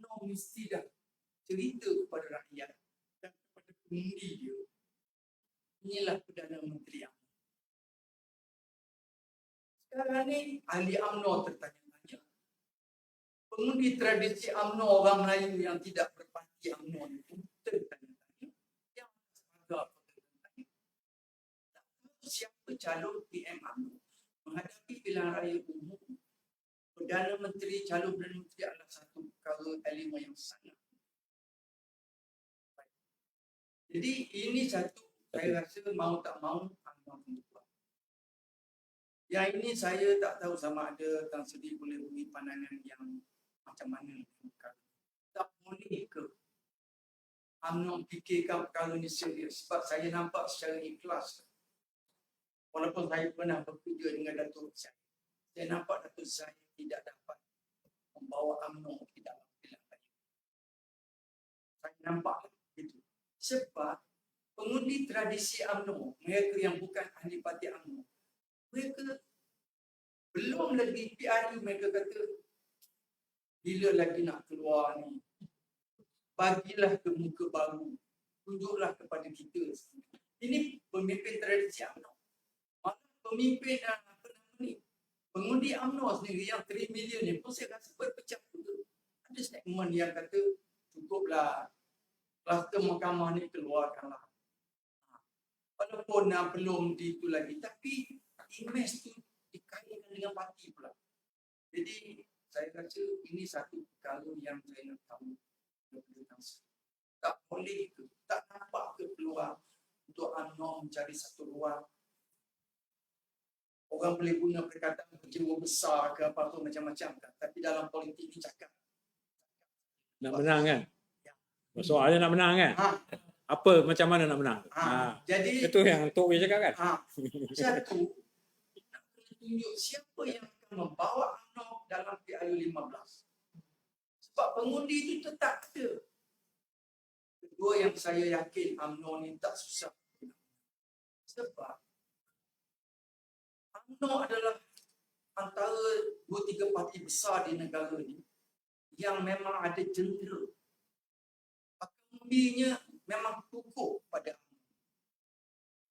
UMNO mesti dah cerita kepada rakyat dan kepada pengundi dia, inilah Perdana Menteri UMNO. Sekarang ni ahli UMNO tertanya-tanya. Pengundi tradisi UMNO orang Melayu yang tidak berparti UMNO itu tertanya-tanya. Yang sebagai tertanya-tanya. Tak tahu siapa calon PM UMNO menghadapi pilihan raya umum. Perdana Menteri, calon Perdana Menteri adalah satu perkara elemen yang sangat. Jadi ini satu Saya rasa mau tak mau UMNO kena buat. Yang ini saya tak tahu sama ada Tan Sri boleh beri pandangan yang macam mana. Tak boleh ke UMNO fikirkan perkara ini serius, sebab saya nampak secara ikhlas. Walaupun saya pernah bekerja dengan Datuk Zaid, saya nampak Datuk Zaid tidak dapat membawa UMNO ke dalam pilihan raya. Saya nampak itu. Sebab pengundi tradisi UMNO, mereka yang bukan ahli parti UMNO, mereka belum lagi PRU, mereka kata bila lagi nak keluar ni, bagilah ke muka baru, tunjuklah kepada kita. Ini pemimpin tradisi UMNO. Malah pemimpin apa nama ni, pengundi UMNO sendiri yang 3 million ni pun saya rasa berpecah juga. Ada statement yang kata cukuplah kluster mahkamah ni keluarkanlah. Walaupun belum di itu lagi, tapi imej tu dikaitkan dengan parti pula. Jadi saya rasa ini satu perkara yang saya nak tahu. Tak boleh ke, tak nampak ke peluang untuk UMNO mencari satu ruang. Orang boleh guna perkataan berjiwa besar ke apa-apa macam-macam kan. Tapi dalam politik ni cakap. Nak menang kan? Soalnya nak menang kan? Apa macam mana nak menang? Jadi Itu yang Tok Wei cakap kan? satu, nak kena tunjuk siapa yang akan membawa UMNO dalam PRU 15. Sebab pengundi itu tetap ada. Kedua yang saya yakin UMNO ni tak susah. Sebab UMNO adalah antara 2-3 parti besar di negara ni yang memang ada jentera. Pengundinya memang kukuh pada UMNO.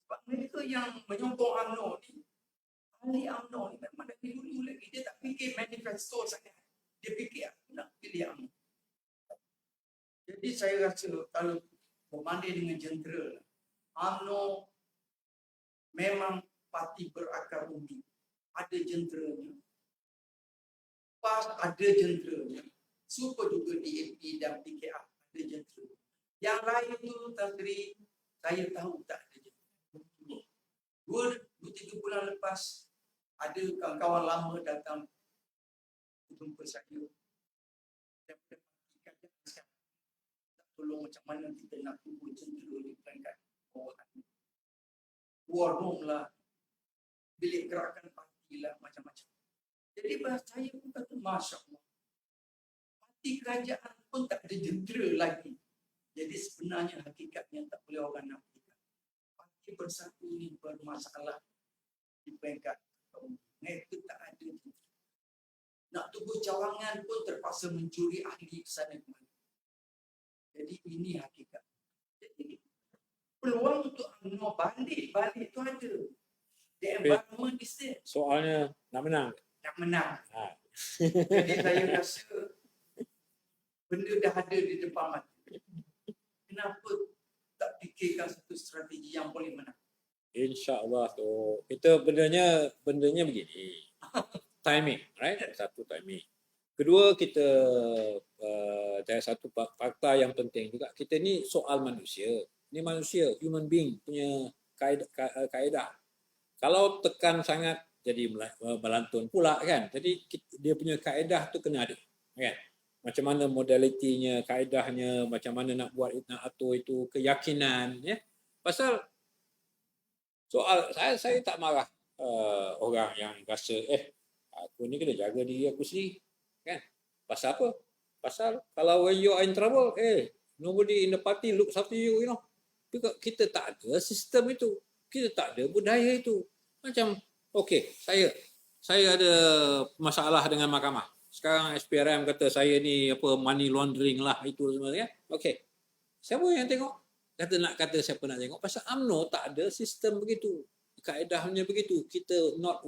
Sebab mereka yang menyokong UMNO ni, ahli UMNO ni memang dari dulu lagi dia tak fikir manifesto sangat. Dia fikir aku nak pilih UMNO. Jadi saya rasa kalau berbanding dengan jentera, UMNO memang parti berakar undi. Ada jenteranya. PAS ada jenteranya. Super juga DAP dan PKR ada jentera. Yang lain tu Tan Sri, saya tahu tak ada jentera. 2-3 bulan lepas ada kawan-kawan lama datang jumpa saya. Dan pastikan tak tolong macam mana kita nak tunggu jentera di peringkat bawahan. War room lah, bilik gerakan parti lah, macam-macam. Jadi bahasa saya pun kata, Masya Allah, parti kerajaan pun tak ada jentera lagi. Jadi sebenarnya hakikatnya tak boleh orang nafikan. Parti Bersatu ni bermasalah di peringkat mereka tak ada jentera. Nak tunggu cawangan pun terpaksa mencuri ahli kesana kemari. Jadi ini hakikat. Jadi peluang untuk UMNO balik tu ada. The environment is there. Soalnya nak menang. Nak menang. Jadi saya rasa benda dah ada di depan mata. Kenapa tak fikirkan satu strategi yang boleh menang? InsyaAllah tu. Kita bendanya begini. Timing, right? Satu timing. Kedua, kita ada satu fakta yang penting juga. Kita ni soal manusia. Ini manusia, human being punya kaedah. Kalau tekan sangat, jadi melantun pula kan. Jadi dia punya kaedah tu kena ada. Kan? Macam mana modalitinya, kaedahnya, macam mana nak buat, nak atur itu, keyakinan. Ya? Pasal soal, saya tak marah orang yang rasa, aku ni kena jaga diri aku sendiri. Kan? Pasal apa? Pasal kalau when you are in trouble, nobody in the party looks after you, you know. Kita tak ada sistem itu. Kita tak ada budaya itu. Macam, saya ada masalah dengan mahkamah. Sekarang SPRM kata saya ni money laundering lah itu sebenarnya. Siapa yang tengok? Nak kata siapa nak tengok? Pasal UMNO tak ada sistem begitu. Kaedahnya begitu. Kita not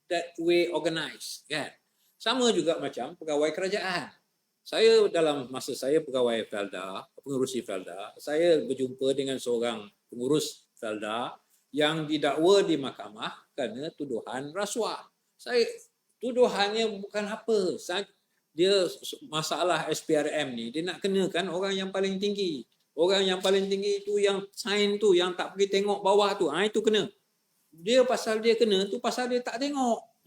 that way organized, kan? Sama juga macam pegawai kerajaan. Saya dalam masa saya pegawai Felda, pengurusi Felda, saya berjumpa dengan seorang pengurus Felda yang didakwa di mahkamah kerana tuduhan rasuah. Tuduhannya bukan apa. Dia masalah SPRM ni, dia nak kenakan orang yang paling tinggi. Orang yang paling tinggi tu yang sign tu, yang tak pergi tengok bawah tu, itu kena. Dia pasal dia kena tu pasal dia tak tengok.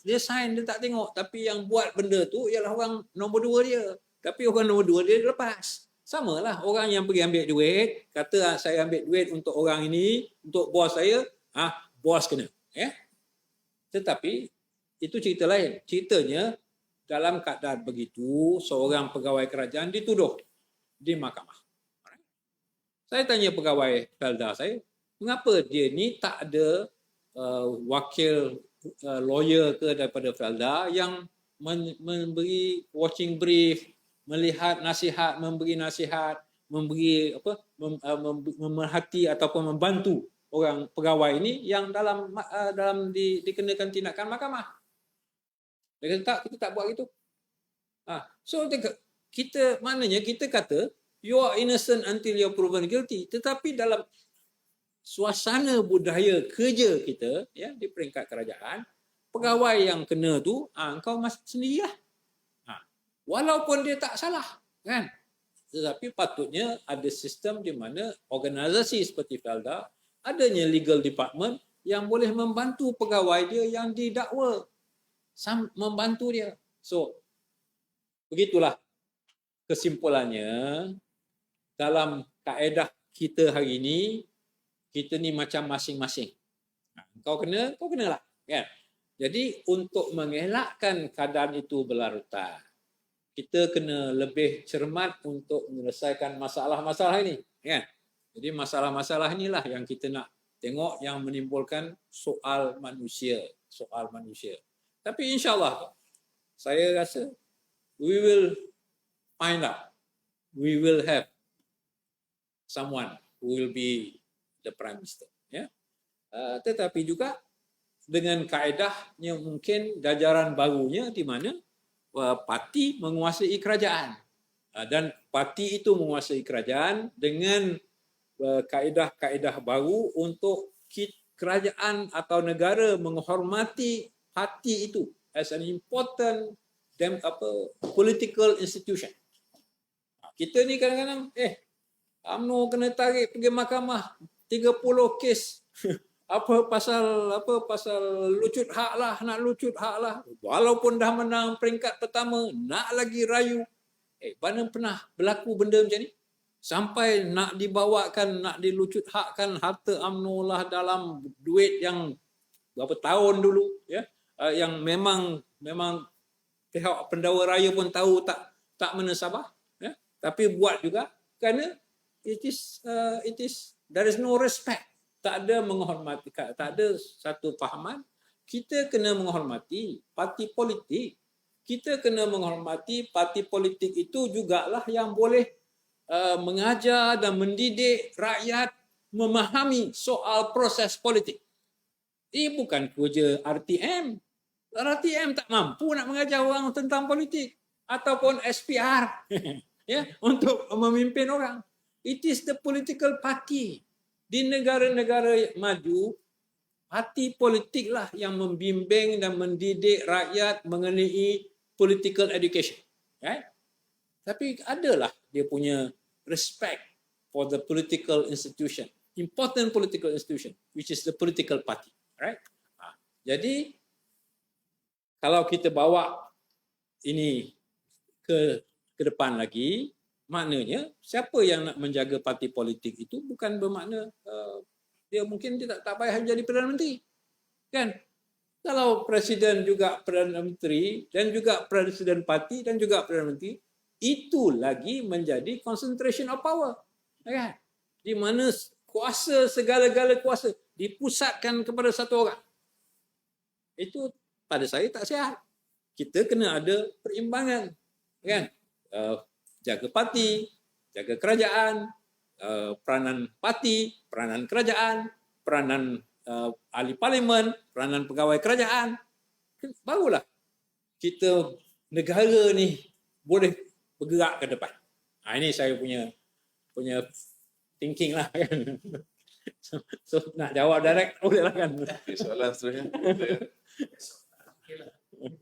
Dia sign dia tak tengok, tapi yang buat benda tu ialah orang nombor 2 dia. Tapi orang nombor 2 dia lepas. Samalah orang yang pergi ambil duit, kata saya ambil duit untuk orang ini, untuk bos saya, bos kena, ya. Tetapi itu cerita lain. Ceritanya dalam keadaan begitu, seorang pegawai kerajaan dituduh di mahkamah. Saya tanya pegawai Felda saya, mengapa dia ni tak ada wakil lawyer ke daripada Felda yang memberi watching brief, melihat nasihat, memberi nasihat, memberi memerhati ataupun membantu orang pegawai ini yang dalam dikenakan tindakan mahkamah. Dia kata tak, kita tak buat gitu. So kita maknanya kita kata you are innocent until you are proven guilty. Tetapi dalam suasana budaya kerja kita, ya, di peringkat kerajaan, pegawai yang kena tu, engkau masuk sendirilah. Walaupun dia tak salah, kan? Tetapi patutnya ada sistem di mana organisasi seperti Felda adanya legal department yang boleh membantu pegawai dia yang didakwa, membantu dia. So begitulah kesimpulannya. Dalam kaedah kita hari ini, kita ni macam masing-masing. Kau kenalah, kan? Jadi untuk mengelakkan keadaan itu berlarutan, kita kena lebih cermat untuk menyelesaikan masalah-masalah ini, kan? Jadi masalah-masalah inilah yang kita nak tengok yang menimbulkan soal manusia. Tapi insya-Allah saya rasa we will find out. We will have someone who will be the Prime Minister. Ya? Tetapi juga dengan kaedahnya mungkin jajaran barunya di mana parti menguasai kerajaan. Dan parti itu menguasai kerajaan dengan kaedah-kaedah baru untuk kerajaan atau negara menghormati parti itu as an important political institution. Kita ni kadang-kadang UMNO kena tarik pergi mahkamah 30 kes. pasal lucut hak lah, nak lucut hak lah. Walaupun dah menang peringkat pertama, nak lagi rayu. Mana pernah berlaku benda macam ni? Sampai nak dibawakan, nak dilucut hakkan harta UMNO lah dalam duit yang berapa tahun dulu, ya, yang memang pihak pendakwa raya pun tahu tak menasabah, ya, tapi buat juga kerana it is there is no respect, tak ada menghormati, tak ada satu fahaman. Kita kena menghormati parti politik, kita kena menghormati parti politik itu jugalah yang boleh mengajar dan mendidik rakyat memahami soal proses politik. Ini bukan kerja RTM. RTM tak mampu nak mengajar orang tentang politik ataupun SPR ya, untuk memimpin orang. It is the political party. Di negara-negara maju, parti politiklah yang membimbing dan mendidik rakyat mengenai political education. Right? Tapi adalah dia punya respect for the political institution, important political institution, which is the political party. Right? Jadi, kalau kita bawa ini ke depan lagi, maknanya siapa yang nak menjaga parti politik itu bukan bermakna dia mungkin tidak tak payah jadi Perdana Menteri, kan? Kalau Presiden juga Perdana Menteri dan juga Presiden Parti dan juga Perdana Menteri, itu lagi menjadi concentration of power, kan? Di mana kuasa, segala-gala kuasa dipusatkan kepada satu orang. Itu pada saya tak sihat. Kita kena ada perimbangan, kan? Jaga parti, jaga kerajaan, peranan parti, peranan kerajaan, peranan ahli parlimen, peranan pegawai kerajaan. Barulah kita negara ni boleh bergerak ke depan. Ini saya punya thinking lah, kan. So nak jawab direct boleh lah, kan. Okay, soalan seterusnya. Okeylah.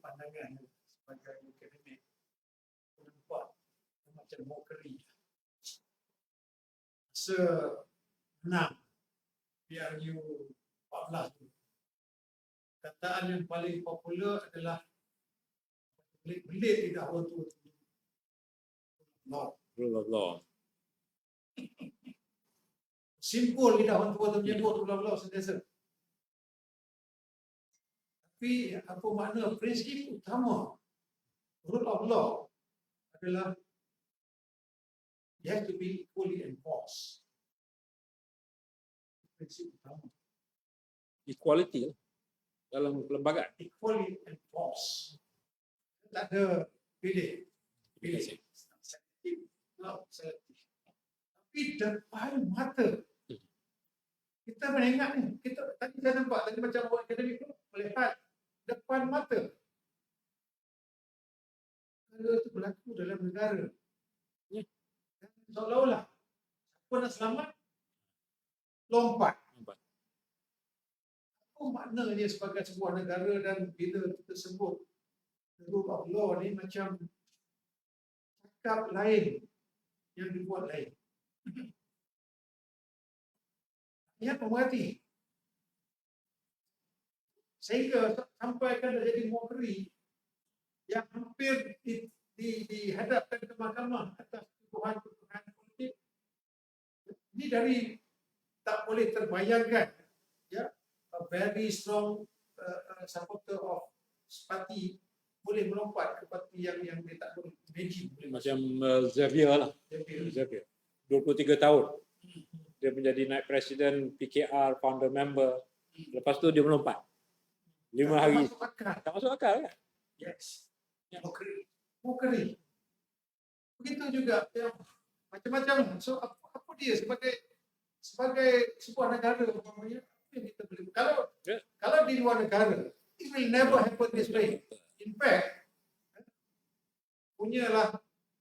Pandangan sebagai kabinet nampak macam mockery. masa 6 PRU 14 tu. Kataan yang paling popular adalah belit-belit lidah orang tua tu. Rule of law. Simpul lidah orang tua tu menyebut rule of law sentiasa. Tapi apa makna prinsip utama rule of law adalah it has to be equally enforced. Prinsip utama. Equality dalam kelembagaan. Equally enforced. Tak ada pilih. Pilih. Selektif. No, selektif. Tapi depan mata. Kita menengok ni. Kita tadi saya nampak tadi macam orang akademik tu melihat depan mata. Perkara itu berlaku dalam negara. Dan seolah-olah siapa nak selamat lompat. Apa maknanya sebagai sebuah negara dan bila kita sebut the rule of law ni macam cakap lain yang dibuat lain. Ia pemerhati. Sehingga sampai kan jadi mokeri yang hampir dihadapkan ke mahkamah atas tuduhan-tuduhan politik. Ini dari tak boleh terbayangkan, ya, a very strong supporter of parti boleh melompat ke parti yang dia tak boleh imagine. Macam Xavier lah. Jadi, Xavier. 23 tahun. Dia menjadi naib presiden, PKR, founder member. Lepas tu dia melompat. 5 hari. masuk akal. Tak masuk akal kan? Yes. Ya. Mokeri. Begitu juga yang macam-macam. So apa dia sebagai sebuah negara umpamanya apa yang kita boleh kalau di luar negara it will never happen this way. In fact, punyalah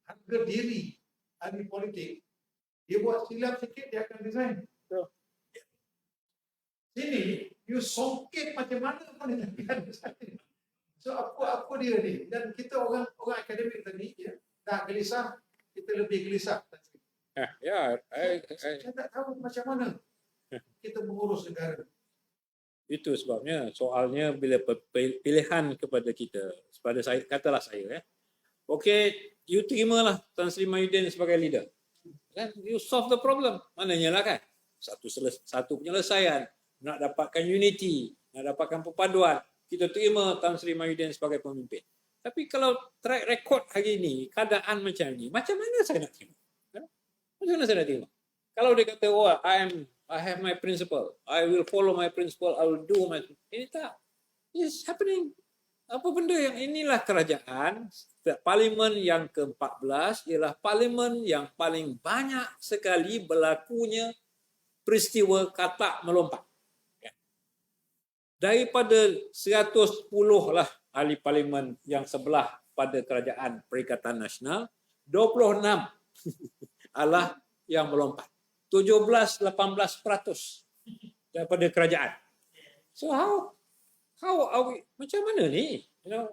harga diri ahli politik. Dia buat silap sikit dia akan resign. Sini you songkit macam mana pun dia akan resign. So apa dia ni? Dan kita orang akademik tadi ya, dah gelisah, kita lebih gelisah. Saya tak tahu macam mana kita mengurus negara. Itu sebabnya soalnya bila pilihan kepada kita, kepada saya, katalah saya okey, you terimalah Tan Sri Mahyudin sebagai leader. Kan you solve the problem. Maknanya lah kan satu penyelesaian, nak dapatkan unity, nak dapatkan perpaduan, kita terima Tan Sri Mahyudin sebagai pemimpin. Tapi kalau track record hari ini, keadaan macam ni, macam mana saya nak terima? Macam mana saya nak terima? Kalau dia kata, oh, I have my principle, I will follow my principle, I will do my... Ini tak. It's happening. Apa benda yang inilah kerajaan, parlimen yang ke-14 ialah parlimen yang paling banyak sekali berlakunya peristiwa katak melompat. Daripada 110 lah ahli parlimen yang sebelah pada kerajaan Perikatan Nasional, 26 adalah yang melompat. 17-18% daripada kerajaan. So how are we, macam mana ni? You know,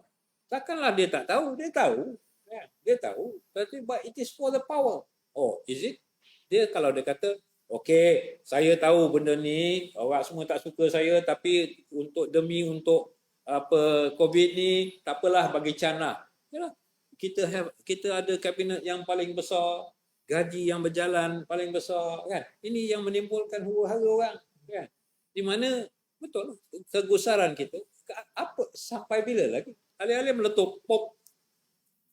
takkanlah dia tak tahu, dia tahu. Dia tahu, but it is for the power. Oh, is it? Dia kalau dia kata, okey, saya tahu benda ni, awak semua tak suka saya, tapi demi apa COVID ni, tak apalah, bagi canah. Yalah, kita ada kabinet yang paling besar, gaji yang berjalan paling besar, kan? Ini yang menimbulkan huru-hara orang, kan? Di mana betul kegusaran kita apa sampai bila lagi? Alih-alih meletup pop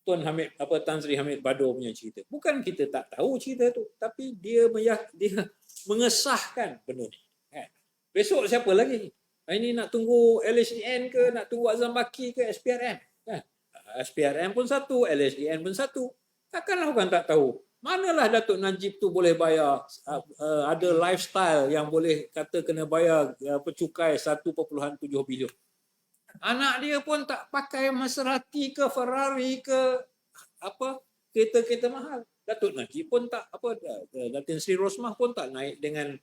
Tuan Hamid Tan Sri Hamid Bado punya cerita. Bukan kita tak tahu cerita tu, tapi dia mengesahkan benda ni. Kan? Besok siapa lagi? Ini nak tunggu LHDN ke, nak tunggu Azam Baki ke SPRM? Kan? SPRM pun satu, LHDN pun satu. Takkanlah orang tak tahu. Manalah Datuk Najib tu boleh bayar, ada lifestyle yang boleh kata kena bayar cukai 1.7 bilion. Anak dia pun tak pakai Maserati ke Ferrari ke apa kereta-kereta mahal. Datuk Najib pun tak apa, Datin Sri Rosmah pun tak naik dengan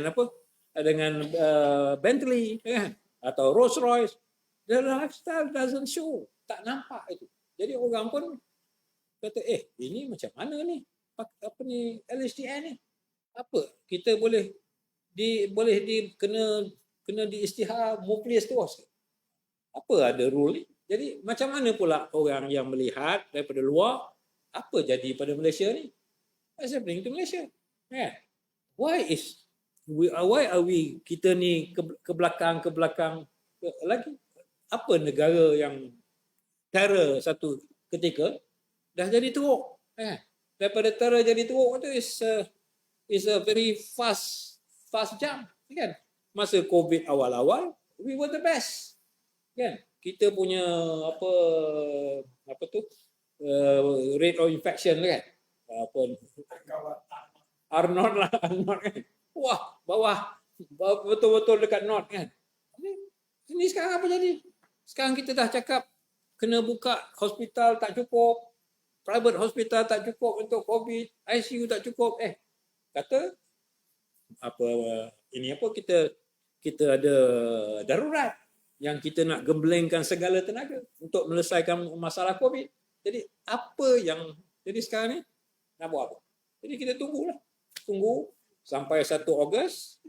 apa, dengan Bentley kan, atau Rolls Royce. The lifestyle doesn't show, tak nampak itu. Jadi orang pun kata ini macam mana ni, apa ni LHDN ni, Apa? Kita boleh kena diisytihar muflis terus. Apa ada rule ni? Jadi macam mana pula orang yang melihat daripada luar apa jadi pada Malaysia ni? What's happening to Malaysia? Why are we kita ni ke belakang lagi? Apa negara yang terror satu ketika dah jadi teruk? Daripada terror jadi teruk tu is a very fast jump, kan? Masa COVID awal-awal we were the best, kan? Kita punya apa tu rate of infection kan, apa R0 lah, R0 kan, wah bawah betul-betul dekat not kan. Ini sekarang apa jadi? Sekarang kita dah cakap kena buka hospital tak cukup, private hospital tak cukup untuk COVID, ICU tak cukup. Kata apa ini apa kita ada darurat yang kita nak gemblengkan segala tenaga untuk menyelesaikan masalah COVID. Jadi apa yang jadi sekarang ni nak buat apa? Jadi kita tunggu sampai 1 Ogos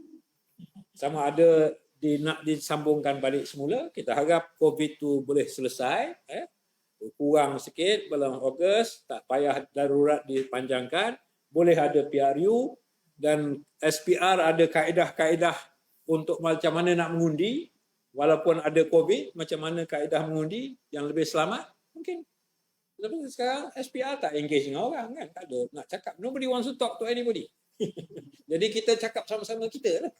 sama ada nak disambungkan balik semula. Kita harap COVID tu boleh selesai, kurang sikit bulan Ogos, tak payah darurat dipanjangkan, boleh ada PRU dan SPR ada kaedah-kaedah untuk macam mana nak mengundi walaupun ada COVID, macam mana kaedah mengundi yang lebih selamat mungkin. Tapi sekarang SPR tak engage dengan orang kan, tak ada nak cakap, nobody wants to talk to anybody. Jadi kita cakap sama-sama kita lah.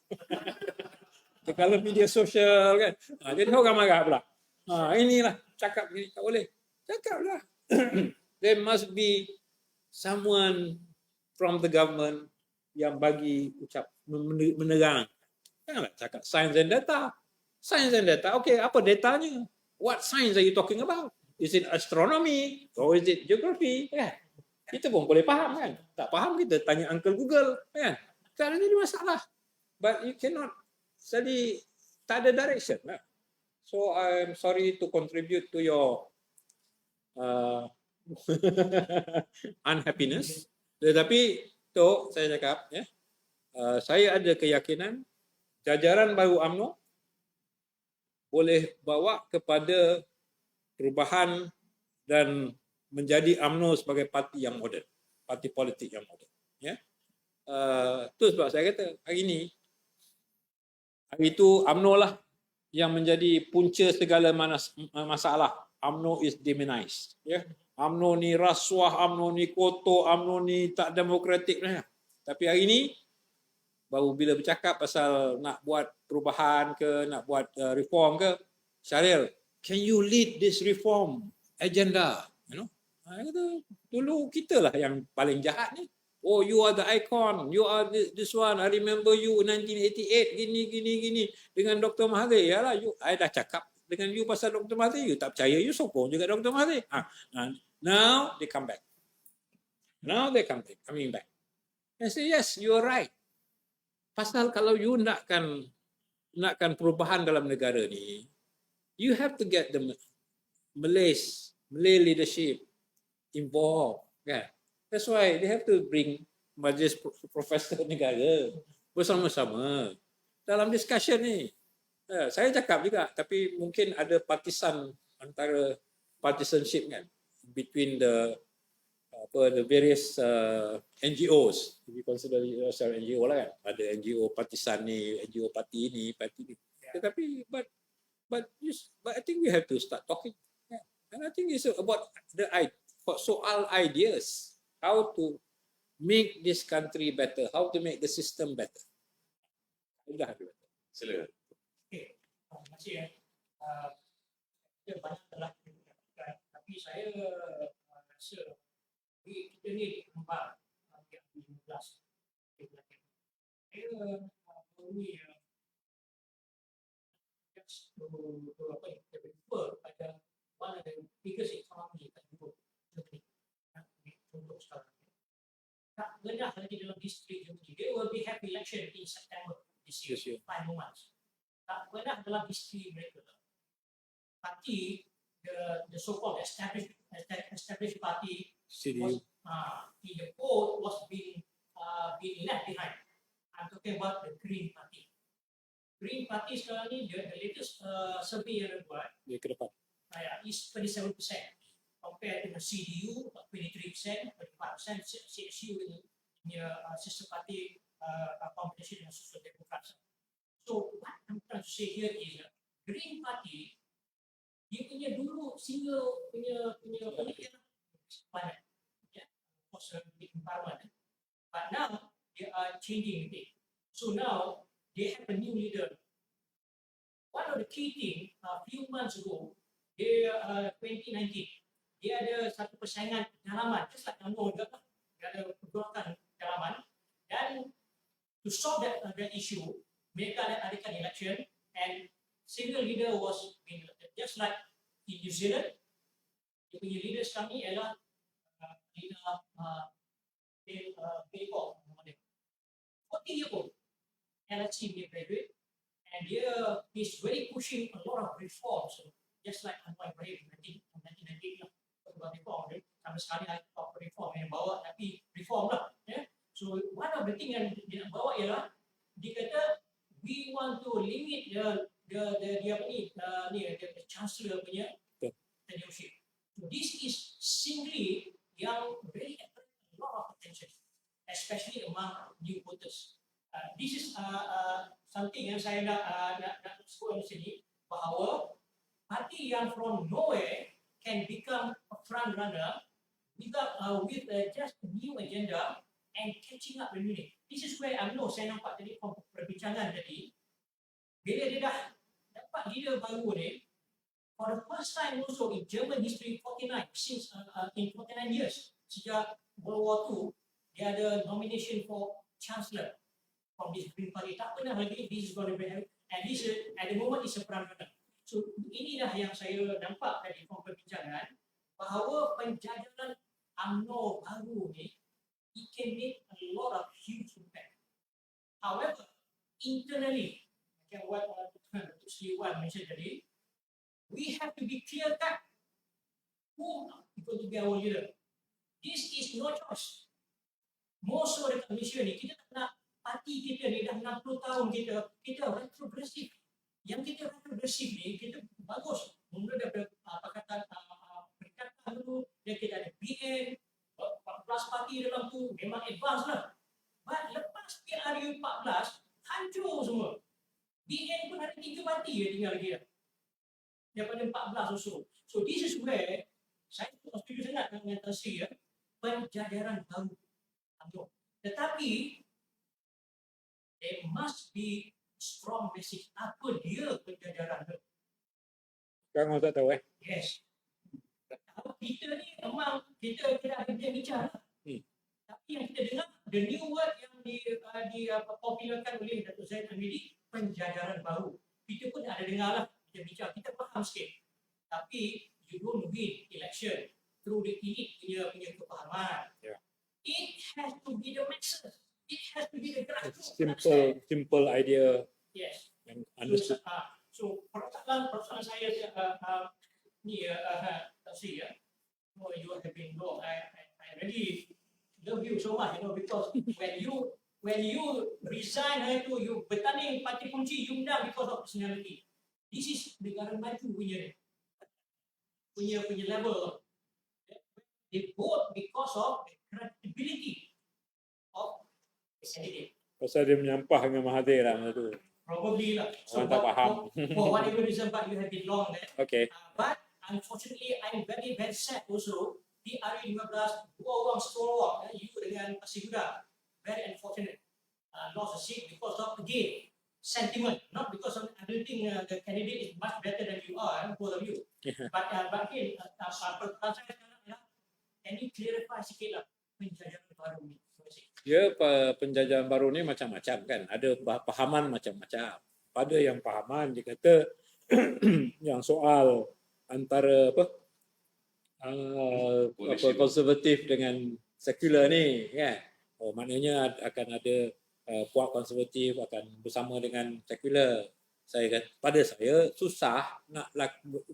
Kalau media sosial kan, jadi orang marah pula. Inilah cakap ni tak boleh. Cakaplah. There must be someone from the government yang bagi ucap menerang. Janganlah cakap science and data. Science and data, okay, apa datanya? What science are you talking about? Is it astronomy or is it geography? Kita pun boleh faham kan? Tak faham kita tanya Uncle Google kan? Tak ada jadi masalah. But you cannot study, tak ada direction lah. So I'm sorry to contribute to your unhappiness. Tetapi tu saya cakap, saya ada keyakinan jajaran baru UMNO boleh bawa kepada perubahan dan menjadi UMNO sebagai parti yang moden, parti politik yang moden. Itu sebab saya kata hari itu UMNO lah yang menjadi punca segala masalah. UMNO is demonized. UMNO ni rasuah, UMNO ni kotor, UMNO ni tak demokratik. Tapi hari ini baru bila bercakap pasal nak buat perubahan ke, nak buat reform ke, Syaril, can you lead this reform agenda? Kata, dulu kita lah yang paling jahat ni. Oh, you are the icon, you are this one, I remember you 1988, gini. Dengan Dr. Mahathir, yalah, I dah cakap dengan you pasal Dr. Mahathir, you tak percaya, you sokong juga Dr. Mahathir. Now they come back. Coming back. I say, yes, you are right. Pasal kalau you nakkan perubahan dalam negara ni, you have to get the Malay leadership involved, kan? That's why they have to bring majlis profesor negara bersama-sama dalam discussion ni. Saya cakap juga, tapi mungkin ada partisanship kan between the various NGOs. We consider yourself NGO lah kan. Ada NGO partisan ni, NGO parti ini, parti ni. Tetapi but I think we have to start talking. And I think it's about soal ideas, how to make this country better, how to make the system better. Silakan. Terima kasih ya. Kita banyak telah diberikan, tapi saya rasa kita ni kembang yang 15. Saya ini kita berjumpa pada one of the biggest economy kat Europe, untuk sekarang. Tak benar lagi dalam distrik Germany. They will be have election in September this year, 5 months. Tak benar dalam distrik mereka. Parti, the so-called established party was, in the code was being been left behind. I'm talking about the Green Party. Green Party sekarang ni the latest survey yang dibuat Dia ke depan. is 27% compared to the CDU 23%, 25%, CSU punya sister party combination dengan Social Democrats. So what I'm trying to say here is Green Party dia punya dulu single punya banyak, environment, but now they are changing it. So now they have a new leader. One of the key thing a few months ago, they 2019, dia ada satu persaingan dalaman, just like UMNO juga, dia ada pergolakan dalaman, dan to solve that issue, mereka adakan election and single leader was being elected. Just like in New Zealand, dia punya leaders kami ialah leader Baycott, 40-year-old LHC punya graduate, and he's really pushing a lot of reforms, just like Anwar Ibrahim 1998 lah, about reform. Sama sekali ada reform yang bawa, tapi reform lah. So one of the thing yang dia nak bawa ialah dia kata we want to limit the chancellor punya tenureship. So this is singly yang really attract a lot of attention, especially among new voters. This is something yang saya nak sebut di sini, bahawa parti yang from nowhere can become a front runner with just a new agenda and catching up the unit. This is where saya nampak tadi perbincangan tadi, bila dia dah dapat leader baru ni, for the first time also in German history, 49 since in 49 years sejak World War II, dia ada nomination for chancellor from this Green Party. Tak pernah lagi this is going to be, at least at the moment is a front runner. So inilah yang saya nampak tadi from perbincangan, bahawa penjajaran UMNO baru ni, it can make a lot of huge impact. However, internally, macam what Datuk Seri Wan mentioned tadi, we have to be clear cut who is going to be our leader. This is no choice. Most of the Malaysia ni, kita tak nak parti kita ni dah 60 tahun kita retrogressive. Yang kita retrogressive ni, kita bagus. Mula daripada Pakatan Perikatan dulu, dan kita ada BN, 14 parti dalam tu, memang advance lah. But lepas PRU 14, hancur semua. BN pun ada 3 parti yang tinggal lagi dah. Daripada 14 or so. So this is where saya setuju sangat dengan Tan Sri, penjajaran baru. Tetapi there must be strong message. Apa dia penjajaran tu? Kang tak tahu Yes. Kalau kita ni memang kita ada bincang-bincang lah. Tapi yang kita dengar, the new word yang dipopularkan oleh Datuk Zaid Hamidi, penjajaran baru. Kita pun ada dengar lah, bincang-bincang. Kita faham sikit. Tapi you don't win election through the elite punya kefahaman. Yeah. It has to be the masses. It has to be the grassroots. Simple idea. Yes. And understood. So persoalan saya ni tak sih ya. Oh, you have been wrong. I really love you so much, because when you resign itu, you bertanding parti kunci, you menang because of personality. This is negara maju punya level. They vote because of the credibility of the candidate. Pasal dia menyampah dengan Mahathir lah masa tu. Probably lah. Orang tak faham. For whatever reason, but you have been wrong there. Okay. But unfortunately, I'm very, very sad also. Di RU15, dua orang stalwart, you dengan Pak Siguda, very unfortunate. Lost a seat because of, again, sentiment. Not because of, I don't think the candidate is much better than you are, both of you. But again, pertanyaan saya sekarang adalah, can you clarify sikit lah penjajaran baru ni? Ya, penjajahan baru ni macam-macam kan. Ada pahaman macam-macam. Pada yang pahaman dia kata yang soal antara konservatif dengan sekular ni kan. Oh, maknanya akan ada puak konservatif akan bersama dengan sekular. Saya kata, pada saya susah nak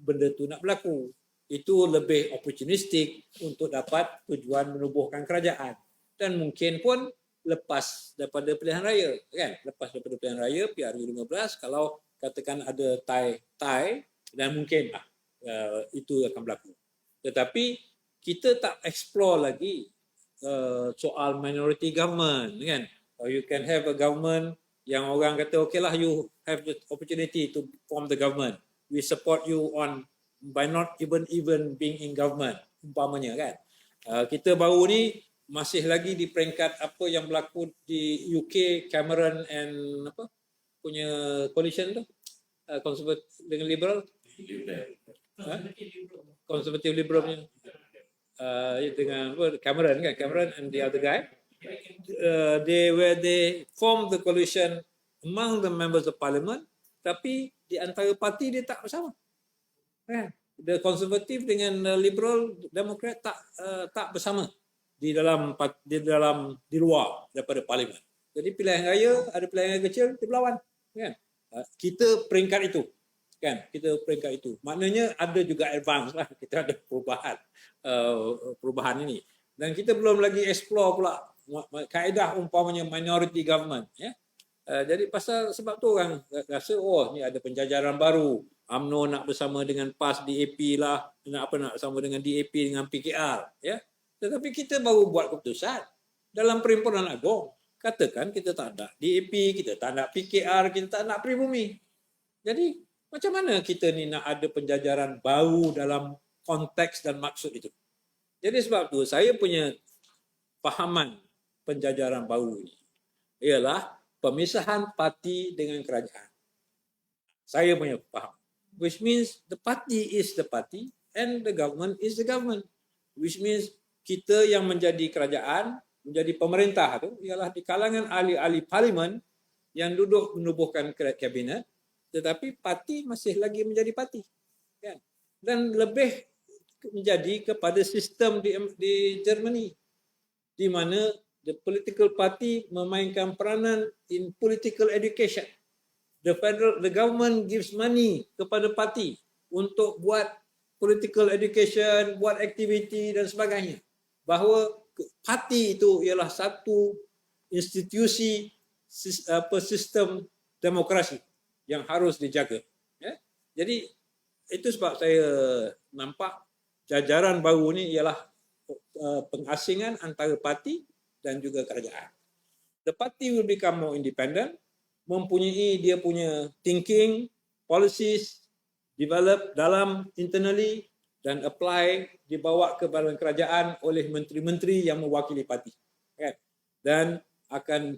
benda tu nak berlaku. Itu lebih opportunistik untuk dapat tujuan menubuhkan kerajaan. Dan mungkin pun lepas daripada pilihan raya, kan? Lepas daripada pilihan raya PRU 15, kalau katakan ada tie dan mungkin itu akan berlaku. Tetapi kita tak explore lagi soal minority government, kan? You can have a government yang orang kata okay lah, you have the opportunity to form the government. We support you on by not even being in government, umpamanya, kan? Kita baru ni masih lagi di peringkat apa yang berlaku di UK, Cameron and apa punya coalition tu, Conservative dengan Liberal, Conservative Liberal punya, dengan Cameron, kan? Cameron and the other guy, they form the coalition among the members of parliament, tapi di antara parti dia tak bersama, kan? The Conservative dengan Liberal Democrat tak bersama di luar daripada parlimen. Jadi pilihan raya, ada pilihan raya kecil, dia berlawan, kan? Kita peringkat itu, kan? Kita peringkat itu. Maknanya ada juga advance lah, kita ada perubahan ini. Dan kita belum lagi explore pula kaedah umpamanya minority government, ya. Jadi sebab tu orang rasa ni ada penjajaran baru. UMNO nak bersama dengan PAS DAP lah, nak bersama dengan DAP dengan PKR, ya. Tetapi kita baru buat keputusan dalam Perhimpunan Agong, katakan kita tak nak DAP, kita tak nak PKR, kita tak nak Pribumi. Jadi macam mana kita ni nak ada penjajaran baru dalam konteks dan maksud itu? Jadi sebab tu saya punya fahaman penjajaran baru ini ialah pemisahan parti dengan kerajaan. Saya punya faham. Which means the party is the party and the government is the government. Which means kita yang menjadi kerajaan, menjadi pemerintah tu ialah di kalangan ahli-ahli parlimen yang duduk menubuhkan kabinet, tetapi parti masih lagi menjadi parti, kan? Dan lebih menjadi kepada sistem di Germany, di mana the political party memainkan peranan in political education. The government gives money kepada parti untuk buat political education, buat aktiviti dan sebagainya. Bahawa parti itu ialah satu institusi sistem demokrasi yang harus dijaga. Ya? Jadi itu sebab saya nampak jajaran baru ni ialah pengasingan antara parti dan juga kerajaan. The party will become more independent, mempunyai dia punya thinking, policies, develop dalam internally dan apply, dibawa ke badan kerajaan oleh menteri-menteri yang mewakili parti. Kan? Dan akan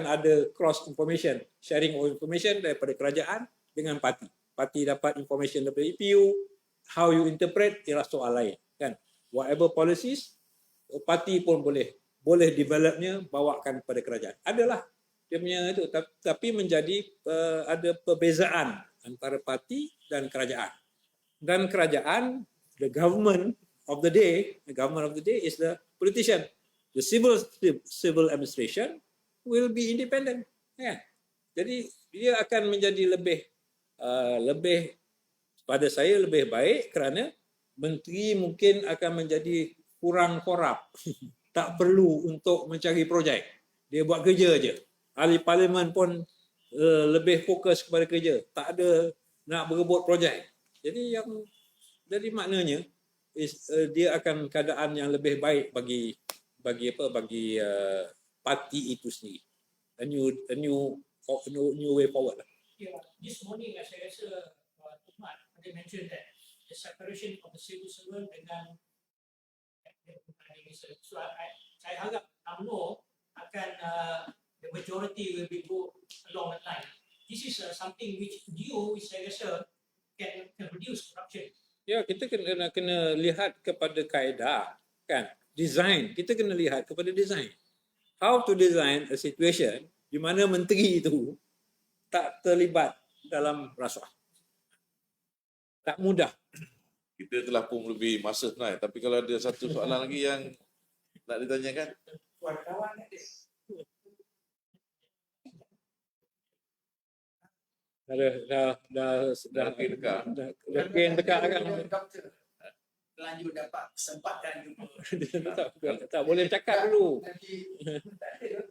ada cross information, sharing of information daripada kerajaan dengan parti. Parti dapat information daripada EPU, how you interpret ialah soal lain. Kan? Whatever policies, parti pun boleh developnya, bawakan kepada kerajaan. Adalah dia punya itu, tapi menjadi ada perbezaan antara parti dan kerajaan. Dan kerajaan, the government of the day is the politician. The civil administration will be independent. Ya. Jadi dia akan menjadi lebih pada saya lebih baik kerana menteri mungkin akan menjadi kurang korup. Tak perlu untuk mencari projek. Dia buat kerja aja. Ahli parlimen pun lebih fokus kepada kerja. Tak ada nak berebut projek. Jadi maknanya dia akan keadaan yang lebih baik bagi parti itu sendiri. A new way forward. Yeah, this morning saya rasa Tuan ada mention that the separation of the civil servant dengan so saya harap UMNO akan the majority will be go along that line. This is something which saya rasa can reduce corruption. Ya, kita kena lihat kepada kaedah, kan? Design, kita kena lihat kepada design. How to design a situation di mana menteri itu tak terlibat dalam rasuah. Tak mudah. Kita telah pun lebih masa sebenarnya, tapi kalau ada satu soalan lagi yang nak ditanyakan. Wartawan ada. Dah dekat kan. Doktor. terlanjur dapat kesempatan jumpa. tak boleh cakap dulu. Nanti tak ada.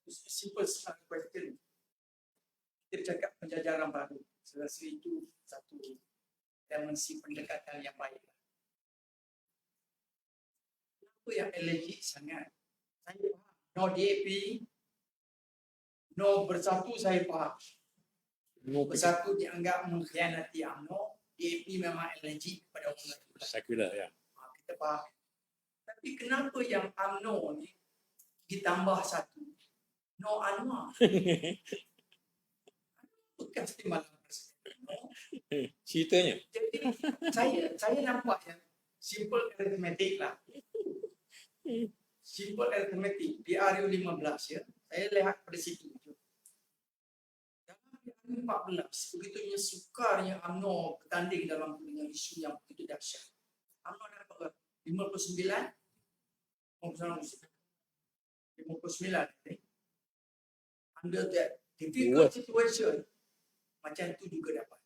Satu simple question. Kita cakap penjajaran baru. Saya rasa itu satu dimensi pendekatan yang baik. Apa yang allergic sangat? Saya faham. No DAP, no bersatu saya faham. Bersatu dianggap mengkhianati UMNO. DAP memang allergic kepada orang lain. Sekular, ya. Kita faham. Tapi kenapa yang UMNO ni ditambah satu? No Anwar. Bekas timbalan presiden. No. Ceritanya. Jadi saya nampak yang simple arithmetic lah. Simple arithmetic PRU 15 ya. Saya lihat pada situ. Dalam PRU 14 begitunya sukarnya UMNO bertanding dalam dengan isu yang begitu dahsyat. UMNO dapat 59 under that difficult situation macam tu juga dapat.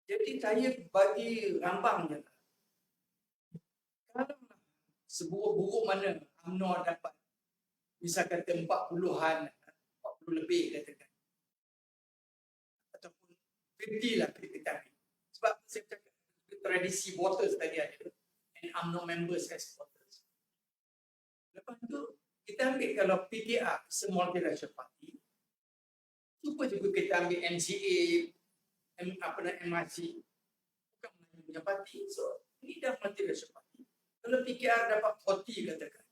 Jadi saya bagi rambangnya kalau seburuk-buruk mana UMNO dapat misal kata 40 lebih katakan ataupun 50 lah kita sebab saya cakap tradisi voters tadi ada and UMNO members as voters. Lepas tu kita ambil kalau PKR Small Multiracial Party, cuba juga kita ambil MCA, MRC, bukan Melayu punya parti. So ini dah multiracial party. Kalau PKR dapat 40 katakan,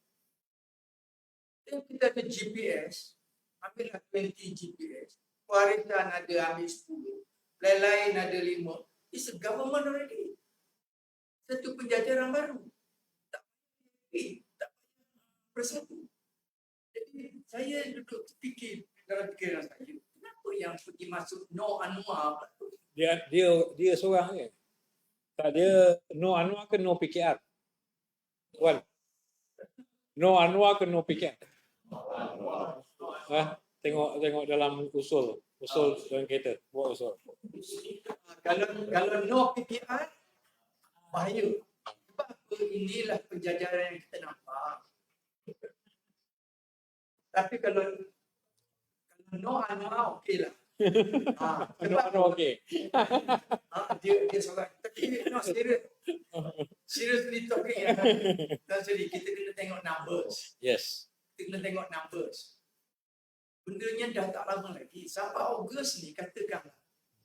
dan kita ada GPS, ambillah 20 GPS, Warisan ada ambil 10, lain-lain ada 5. It's a government already. Satu penjajaran baru. Tak bersatu. Jadi saya duduk fikir dalam fikiran saya, kenapa yang pergi masuk no Anwar? Dia seorang je. Tak, dia no Anwar ke no PKR? Wan. No Anwar ke no PKR? Tengok dalam usul dalam kereta. Buat usul. Kalau no PKR bahaya. Sebab inilah penjajaran yang kita nampak. Tapi kalau no Anwar okeylah. No, okey. Dia seorang. Tapi no serious. Seriously talking. Jadi kita kena tengok numbers. Yes. Kita kena tengok numbers. Bendanya dah tak lama lagi. Sampai Ogos ni katakanlah.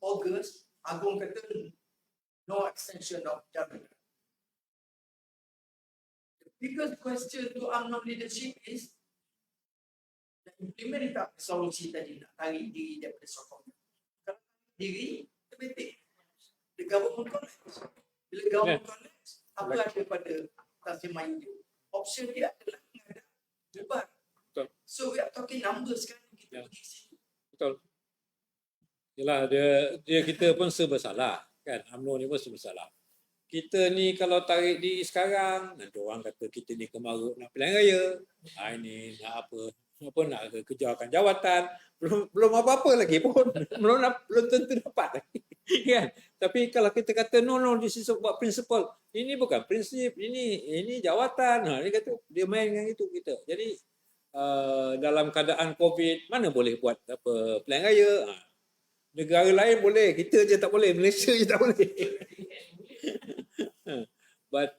Ogos, Agong kata no extension of government. The biggest question to UMNO leadership is implement tak solusi tadi nak tarik diri daripada sokong. Kalau diri, terbetik. The government collapse. Bila government collapse, apa ada pada Taslim Melayu dia? Option dia adalah menghadap bubar. Betul. So we are talking numbers kan. Kita pergi situ. Betul. Yalah, dia kita pun serba kan. UMNO ni pun serba salah. Kita ni kalau tarik diri sekarang, nanti orang kata kita ni kemaruk nak pilihan raya. Ini nak apa nak kejarkan jawatan, belum apa-apa lagi pun, belum tentu dapat lagi. Kan? Tapi kalau kita kata no this is about principle, ini bukan prinsip, ini jawatan. Dia kata dia main dengan itu kita. Jadi dalam keadaan COVID mana boleh buat apa pilihan raya? Negara lain boleh, kita je tak boleh, Malaysia je tak boleh. But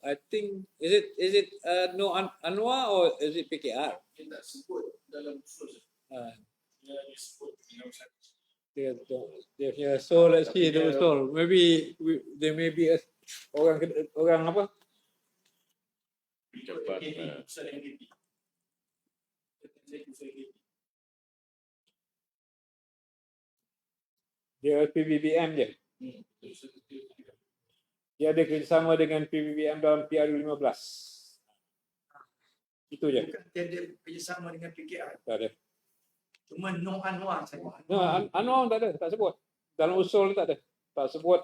I think is it no Anwar or is it PKR? Dia tak sebut dalam usul. Dia sebut dalam satu. So let's see the usul. Maybe there may be orang apa? Cepat. Usul NDP. Dia PBBM je. Dia ada kerjasama dengan PBBM dalam PRU 15. Itu je. Bukan tiada kerjasama dengan PKR. Tak ada. Cuma no Anwar saja. No, Anwar tak ada, tak sebut. Dalam usul tak ada. Tak sebut.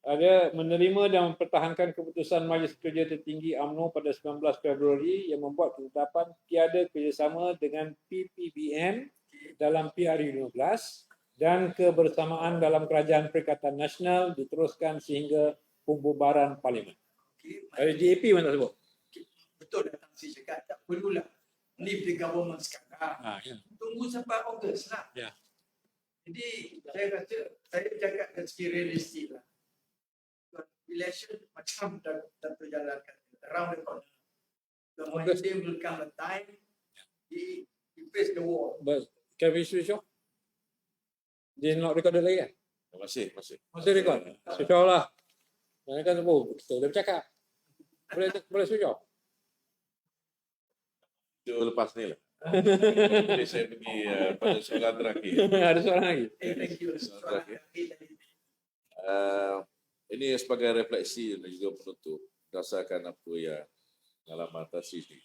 Ada menerima dan mempertahankan keputusan Majlis Kerja Tertinggi UMNO pada 19 Februari yang membuat ketetapan tiada kerjasama dengan PPBM dalam PRU 15 dan kebersamaan dalam Kerajaan Perikatan Nasional diteruskan sehingga pembubaran parlimen. Okey, Dari DAP mana sebut? betul datang si cakap tak perlulah leave the government sekarang. Ya. Tunggu sampai Ogos lah. Ya. Jadi saya kata, saya cakap dari segi realistik lah. Election macam dah terjalankan around the corner. The August. day will come a time he face the wall. But can we switch off? Dia not recorded lagi kan? Masih. Masih record? Switch off lah. Mereka kan sebut, kita dah bercakap. Boleh switch off? Itu lepas ni lah. Jadi saya pergi pada soalan terakhir. Ada soalan lagi? Thank you. Soalan Soalan terakhir. terakhir tadi. Ini sebagai refleksi dan juga penutup berdasarkan apa yang pengalaman atas ini.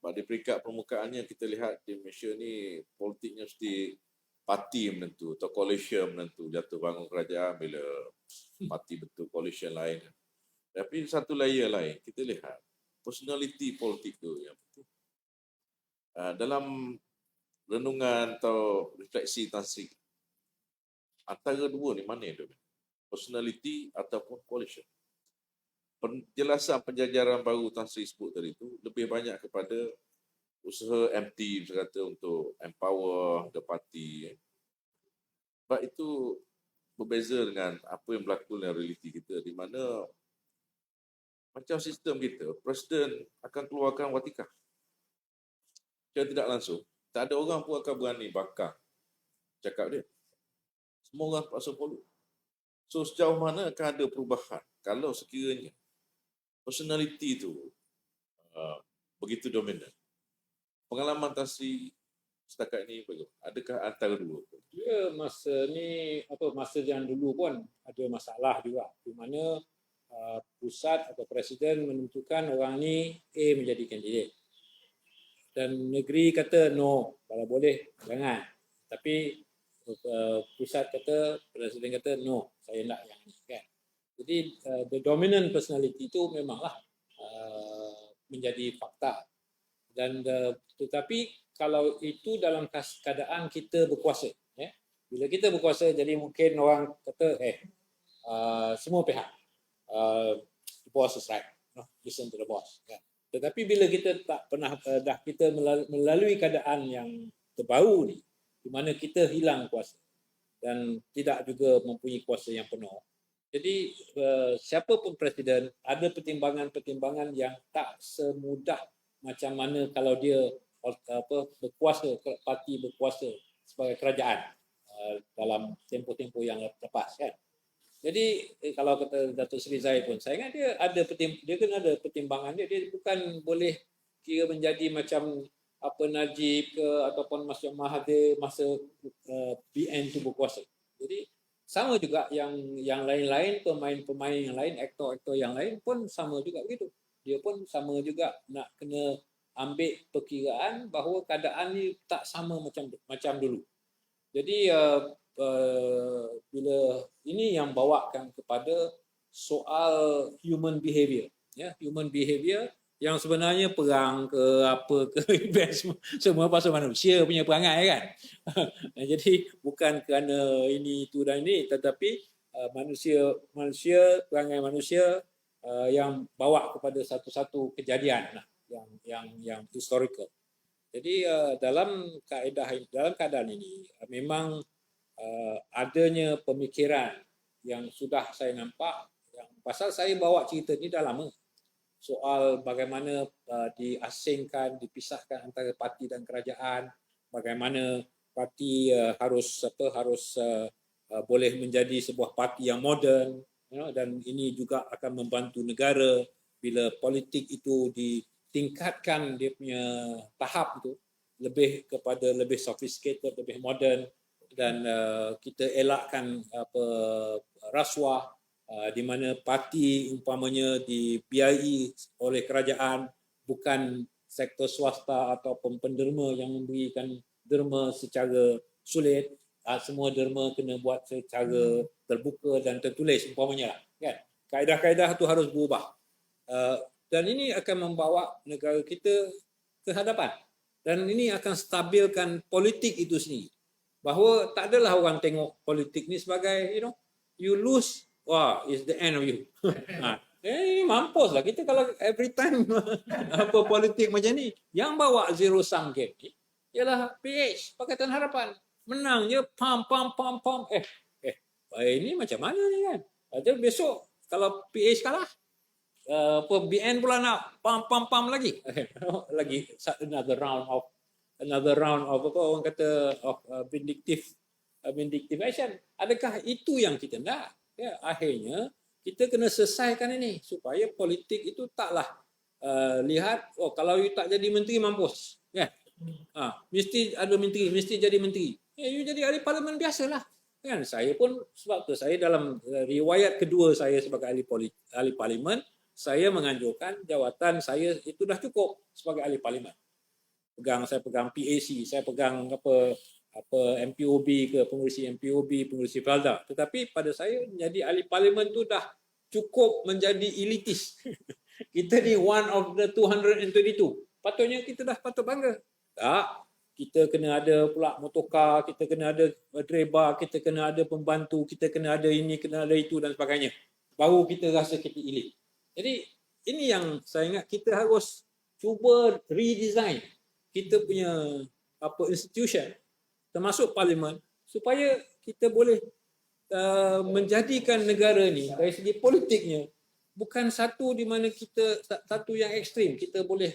Pada peringkat permukaannya kita lihat di Malaysia ni politiknya mesti parti menentu atau coalition menentu jatuh bangun kerajaan bila parti bentuk coalition lain. Tapi satu layer lain kita lihat personality politik tu yang penting. Dalam renungan atau refleksi Tan Sri, antara dua ni mana yang dominan? Personality ataupun coalition? Penjelasan penjajaran baru Tan Sri sebut tadi tu lebih banyak kepada usaha MT saya kata untuk empower the party. Sebab itu berbeza dengan apa yang berlaku dalam realiti kita di mana macam sistem kita, Presiden akan keluarkan watikah. Secara tidak langsung, tak ada orang pun akan berani bakar cakap dia. Semua orang terpaksa follow. So sejauh mana akan ada perubahan kalau sekiranya personality itu begitu dominan? Pengalaman Tan Sri setakat ini bagaimana? Adakah antara dua? Ya, masa yang dulu pun ada masalah juga di mana pusat atau presiden menentukan orang ni A menjadi kandidat. Dan negeri kata no, kalau boleh jangan. Tapi pusat kata, presiden kata no, saya nak yang ni kan. Jadi the dominant personality itu memanglah menjadi fakta. Dan tetapi kalau itu dalam keadaan kita berkuasa, ya. Bila kita berkuasa jadi mungkin orang kata semua pihak the boss is right, listen to the boss kan. Tetapi bila kita tak pernah dah kita melalui keadaan yang terbaru ni di mana kita hilang kuasa dan tidak juga mempunyai kuasa yang penuh. Jadi siapa pun presiden ada pertimbangan-pertimbangan yang tak semudah macam mana kalau dia berkuasa, parti berkuasa sebagai kerajaan dalam tempoh-tempoh yang lepas kan. Jadi kalau kata Datuk Seri Zahid pun saya ingat dia kena ada pertimbangan dia bukan boleh kira menjadi macam Najib ke ataupun macam Mahathir masa BN tu berkuasa. Jadi sama juga yang lain-lain, pemain-pemain yang lain, aktor-aktor yang lain pun sama juga begitu. Dia pun sama juga nak kena ambil perkiraan bahawa keadaan ni tak sama macam dulu. Jadi bila ini yang bawakan kepada soal human behavior, ya, human behavior yang sebenarnya perang ke apa ke semua pasal manusia punya perangai kan. Jadi bukan kerana ini itu dan ini, tetapi manusia perangai manusia yang bawa kepada satu-satu kejadian yang historical. Jadi dalam keadaan ini memang adanya pemikiran yang sudah saya nampak yang pasal saya bawa cerita ni dah lama. Soal bagaimana diasingkan, dipisahkan antara parti dan kerajaan, bagaimana parti harus boleh menjadi sebuah parti yang moden, dan ini juga akan membantu negara bila politik itu ditingkatkan dia punya tahap itu lebih sophisticated, lebih moden, dan kita elakkan rasuah di mana parti umpamanya dibiayai oleh kerajaan, bukan sektor swasta ataupun penderma yang memberikan derma secara sulit. Semua derma kena buat secara terbuka dan tertulis umpamanya kan. Kaedah-kaedah itu harus berubah. Dan ini akan membawa negara kita ke hadapan. Dan ini akan stabilkan politik itu sendiri. Bahawa tak adalah orang tengok politik ni sebagai you lose wah, it's the end of you. Mampus lah kita kalau every time apa politik macam ni. Yang bawa zero sum game ni ialah PH, Pakatan Harapan. Menang je, pam. Ini macam mana ni kan? Jadi besok kalau PH kalah, BN pula nak pam lagi. Lagi another round of apa orang kata of vindictive action. Adakah itu yang kita nak? Ya, akhirnya kita kena selesaikan ini supaya politik itu taklah lihat kalau you tak jadi menteri mampus kan. Mesti ada menteri, mesti jadi menteri. You jadi ahli parlimen biasalah. Kan saya pun sebab tu saya dalam riwayat kedua saya sebagai ahli parlimen, saya menganjurkan jawatan saya itu dah cukup sebagai ahli parlimen. Saya pegang PAC, saya pegang apa MPOB ke, pengurusi MPOB, pengurusi Felda. Tetapi pada saya menjadi ahli parlimen tu dah cukup menjadi elitis. Kita ni one of the 222. Patutnya kita dah patut bangga. Tak, kita kena ada pula motorkar, kita kena ada driver, kita kena ada pembantu, kita kena ada ini, kena ada itu dan sebagainya. Baru kita rasa kita elit. Jadi ini yang saya ingat kita harus cuba redesign kita punya institution termasuk parlimen supaya kita boleh menjadikan negara ni dari segi politiknya bukan satu di mana kita satu yang ekstrim. Kita boleh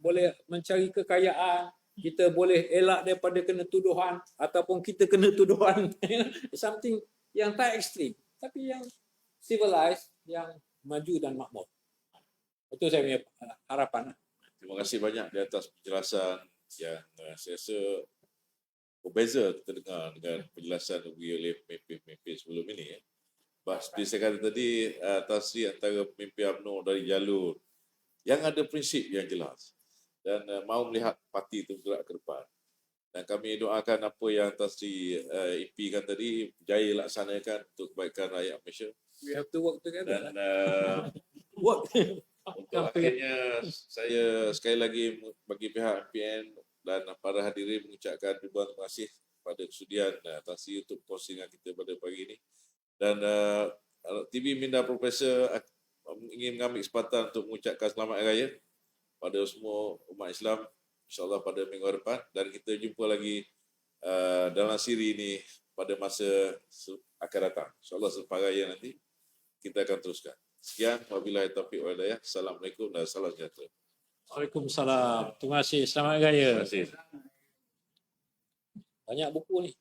boleh mencari kekayaan, kita boleh elak daripada kena tuduhan ataupun kita kena tuduhan something yang tak ekstrim tapi yang civilized, yang maju dan makmur. Itu saya punya harapan. Terima kasih banyak di atas penjelasan yang saya rasa berbeza kita dengar dengan penjelasan oleh pemimpin sebelum ini. Seperti saya kata tadi, Tasri antara pemimpin UMNO dari jalur yang ada prinsip yang jelas dan mahu melihat parti itu bergerak ke depan. Dan kami doakan apa yang Tasri impikan tadi berjaya laksanakan untuk kebaikan rakyat Malaysia. We have to work together. Dan Work. untuk akhirnya saya sekali lagi bagi pihak MPN dan para hadirin mengucapkan ribuan terima kasih pada kesudian Tasri untuk kongsi dengan kita pada pagi ini. Dan TV Minda Profesor ingin mengambil kesempatan untuk mengucapkan selamat hari raya pada semua umat Islam insyaAllah pada minggu depan, dan kita jumpa lagi dalam siri ini pada masa akan datang. InsyaAllah selepas raya nanti kita akan teruskan. Sekian, wabillahi taufiq wal hidayah. Assalamualaikum dan salam sejahtera. Waalaikumsalam. Terima kasih. Selamat hari raya. Terima kasih. Banyak buku ni.